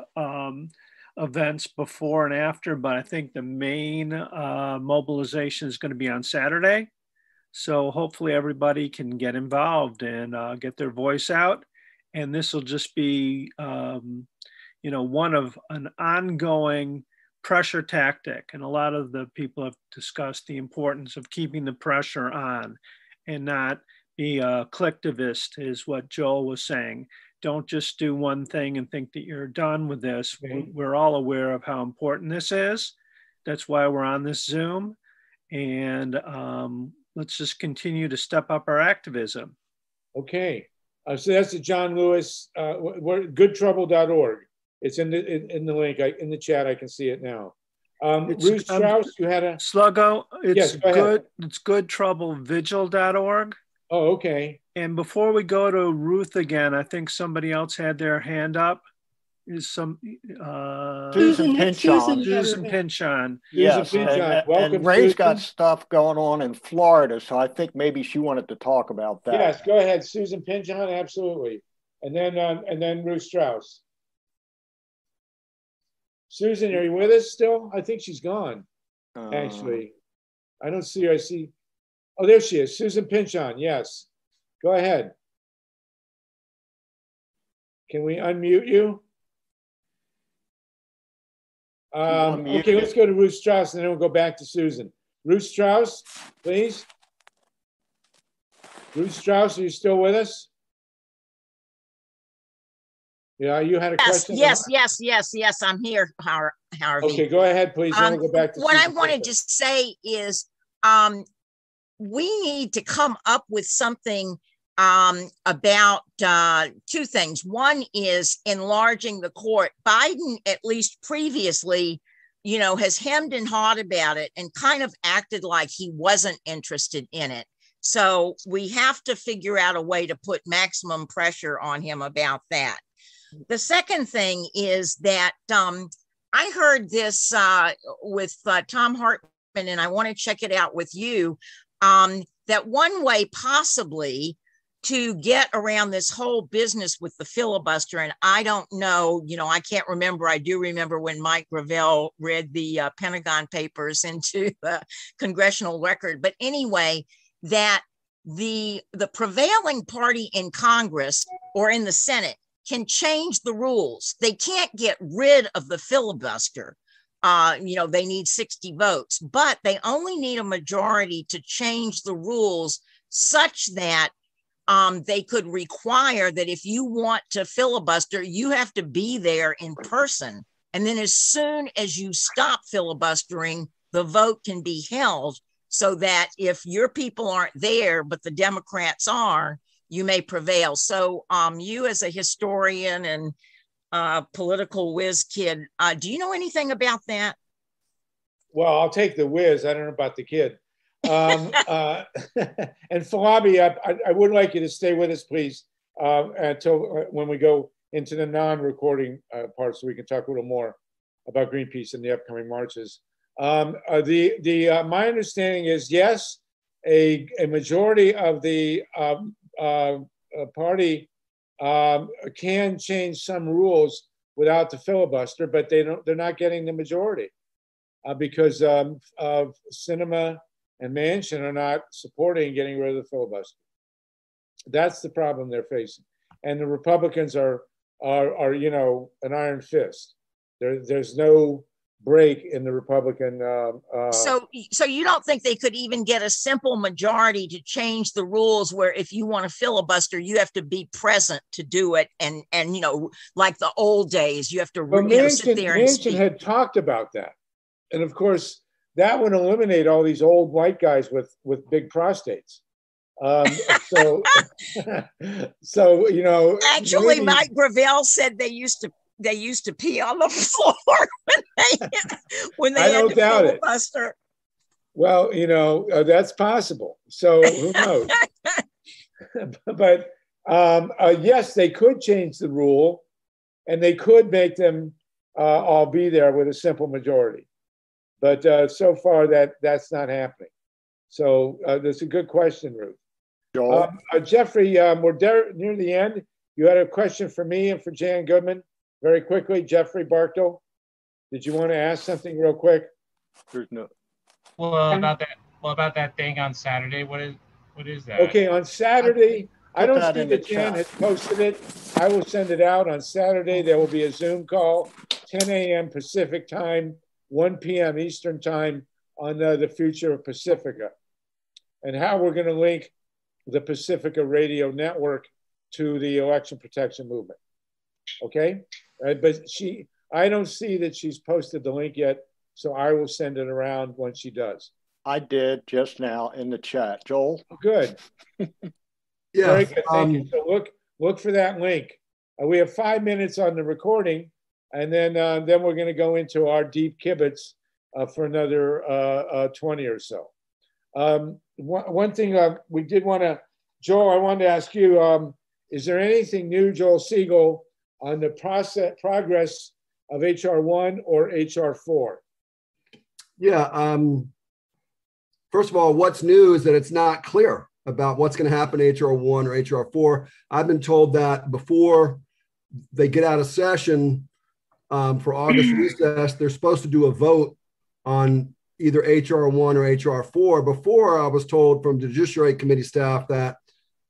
P: events before and after, but I think the main mobilization is going to be on Saturday. So hopefully everybody can get involved and get their voice out. And this will just be, one of an ongoing pressure tactic. And a lot of the people have discussed the importance of keeping the pressure on and not be a collectivist, is what Joel was saying. Don't just do one thing and think that you're done with this.
B: Okay.
P: We're all aware of how important this is. That's why we're on this Zoom. And let's just continue to step up our activism.
B: Okay. So that's the John Lewis, goodtrouble.org. It's in the link, in the chat. I can see it now. Ruth Strauss, you had a
P: Sluggo. It's
B: yes, go ahead.
P: good. It's goodtroublevigil.org.
B: Oh, okay.
P: And before we go to Ruth again, I think somebody else had their hand up. Is some
R: Susan Pinchon.
P: Susan Pinchon.
R: Yes,
B: Welcome,
R: and Ray's
B: Susan.
R: got stuff going on in Florida, so I think maybe she wanted to talk about that.
B: Yes, go ahead, Susan Pinchon, absolutely. And then Ruth Strauss. Susan, are you with us still? I think she's gone. Actually, I don't see her. I see. Oh, there she is, Susan Pinchon. Yes, go ahead. Can we unmute you? Okay, let's go to Ruth Strauss and then we'll go back to Susan. Ruth Strauss, please. Ruth Strauss, are you still with us? Yeah, you had a question?
M: Yes, I'm here, Harvey.
B: Okay, go ahead, please. Then we'll go back to
M: what
B: Susan
M: I wanted to say is we need to come up with something about two things. One is enlarging the court. Biden, at least previously, has hemmed and hawed about it and kind of acted like he wasn't interested in it. So we have to figure out a way to put maximum pressure on him about that. The second thing is that I heard this with Tom Hartman, and I want to check it out with you, that one way possibly to get around this whole business with the filibuster, and I don't know, I can't remember. I do remember when Mike Gravel read the Pentagon Papers into the congressional record. But anyway, that the prevailing party in Congress or in the Senate can change the rules. They can't get rid of the filibuster. They need 60 votes, but they only need a majority to change the rules such that they could require that if you want to filibuster, you have to be there in person. And then as soon as you stop filibustering, the vote can be held so that if your people aren't there, but the Democrats are, you may prevail. So you as a historian and political whiz kid, do you know anything about that?
B: Well, I'll take the whiz. I don't know about the kid. And Falabi, I would like you to stay with us, please, until when we go into the non-recording part, so we can talk a little more about Greenpeace and the upcoming marches. My understanding is, yes, a majority of the party can change some rules without the filibuster, but they're not getting the majority because of Sinema and Manchin are not supporting getting rid of the filibuster. That's the problem they're facing, and the Republicans are an iron fist. There's no break in the Republican.
M: So you don't think they could even get a simple majority to change the rules where if you want to filibuster, you have to be present to do it, and like the old days, you have to sit there and speak.
B: Manchin had talked about that, and of course that would eliminate all these old white guys with big prostates. So
M: Actually, maybe, Mike Gravel said they used to pee on the floor when they had to filibuster.
B: It. Well, that's possible. So who knows? But yes, they could change the rule, and they could make them all be there with a simple majority. But so far, that's not happening. So that's a good question, Ruth. Jeffrey, we're near the end. You had a question for me and for Jan Goodman. Very quickly, Jeffrey Barkdale, did you want to ask something real quick?
O: There's no. Well, about that thing on Saturday, what is that?
B: Okay, on Saturday, I don't see that Jan has posted it. I will send it out on Saturday. There will be a Zoom call, 10 a.m. Pacific time, 1 p.m. Eastern time on the future of Pacifica, and how we're going to link the Pacifica Radio Network to the election protection movement. Okay, but I don't see that she's posted the link yet, so I will send it around when she does.
R: I did just now in the chat. Joel?
B: Good.
C: Yeah.
B: Very good. Thank you. So look for that link. We have 5 minutes on the recording, and then we're going to go into our deep kibitz for another 20 or so. One thing we did want to, Joel, I wanted to ask you, is there anything new, Joel Segal, on the progress of HR 1 or HR 4?
C: Yeah. First of all, what's new is that it's not clear about what's going to happen to HR 1 or HR 4. I've been told that before they get out of session for August recess, they're supposed to do a vote on either HR 1 or HR 4. Before, I was told from the Judiciary Committee staff that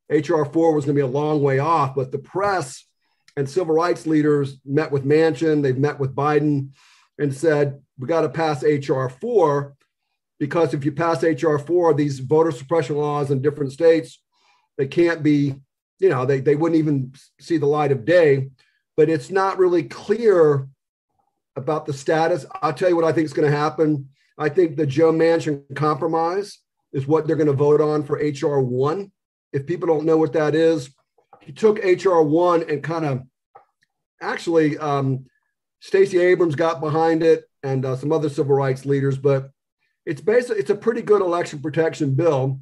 C: HR 4 was going to be a long way off, but the press and civil rights leaders met with Manchin, they've met with Biden and said, we got to pass HR 4 because if you pass HR 4, these voter suppression laws in different states, they can't be, you know, they wouldn't even see the light of day, but it's not really clear about the status. I'll tell you what I think is going to happen. I think the Joe Manchin compromise is what they're going to vote on for HR 1. If people don't know what that is, he took HR 1 and kind of actually Stacey Abrams got behind it and some other civil rights leaders, but it's a pretty good election protection bill.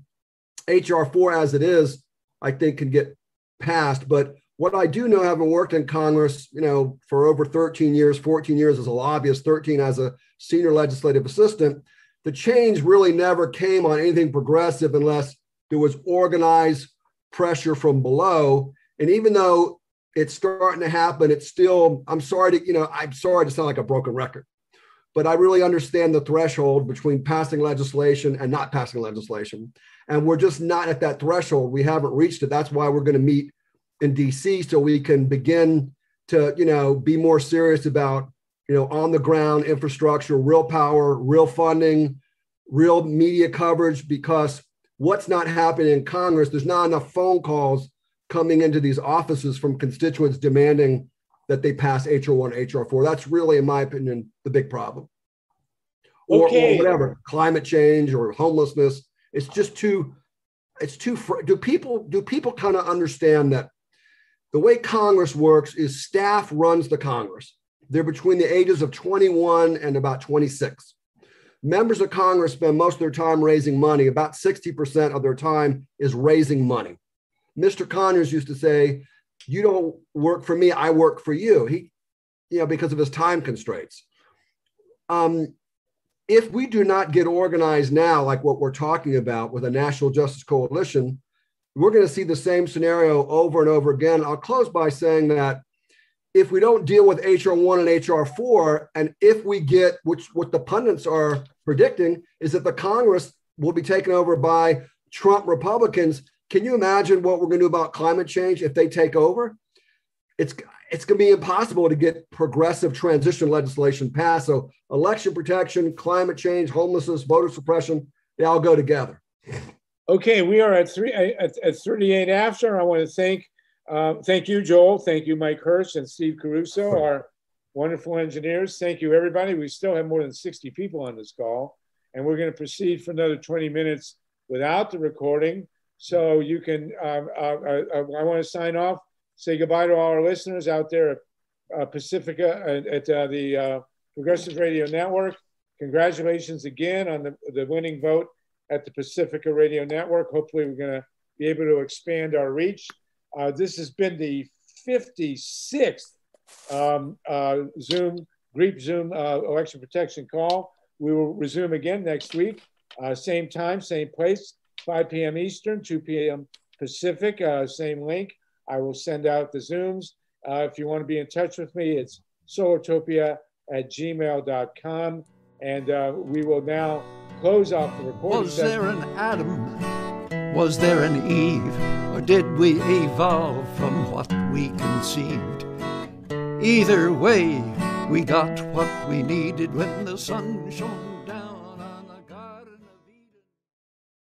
C: HR 4 as it is, I think can get passed. But what I do know, having worked in Congress, you know, for over 13 years, 14 years as a lobbyist, 13 as a senior legislative assistant, the change really never came on anything progressive unless there was organized pressure from below. And even though it's starting to happen, it's still, I'm sorry to sound like a broken record, but I really understand the threshold between passing legislation and not passing legislation. And we're just not at that threshold. We haven't reached it. That's why we're going to meet in DC so we can begin to, you know, be more serious about, you know, on the ground infrastructure, real power, real funding, real media coverage, because what's not happening in Congress, there's not enough phone calls coming into these offices from constituents demanding that they pass HR 1, HR 4. That's really, in my opinion, the big problem. Or whatever, climate change or homelessness. It's just do people kind of understand that the way Congress works is staff runs the Congress. They're between the ages of 21 and about 26. Members of Congress spend most of their time raising money. About 60% of their time is raising money. Mr. Conyers used to say, you don't work for me, I work for you. He, you know, because of his time constraints. If we do not get organized now, like what we're talking about with a National Justice Coalition, we're going to see the same scenario over and over again. I'll close by saying that if we don't deal with HR 1 and HR 4, and if we get, what the pundits are predicting, is that the Congress will be taken over by Trump Republicans. Can you imagine what we're going to do about climate change if they take over? It's going to be impossible to get progressive transition legislation passed. So election protection, climate change, homelessness, voter suppression, they all go together.
B: Okay, we are at 38 after. I want to thank you, Joel. Thank you, Mike Hirsch and Steve Caruso, our wonderful engineers. Thank you, everybody. We still have more than 60 people on this call, and we're going to proceed for another 20 minutes without the recording. So you can, I want to sign off, say goodbye to all our listeners out there at Pacifica, at the Progressive Radio Network. Congratulations again on the winning vote at the Pacifica Radio Network. Hopefully we're going to be able to expand our reach. This has been the 56th Griep Zoom election protection call. We will resume again next week, same time, same place, 5 p.m. Eastern, 2 p.m. Pacific, same link. I will send out the Zooms. If you want to be in touch with me, it's solartopia@gmail.com. And we will now close off the recording.
A: Was there an Adam? Was there an Eve? Or did we evolve from what we conceived? Either way, we got what we needed when the sun shone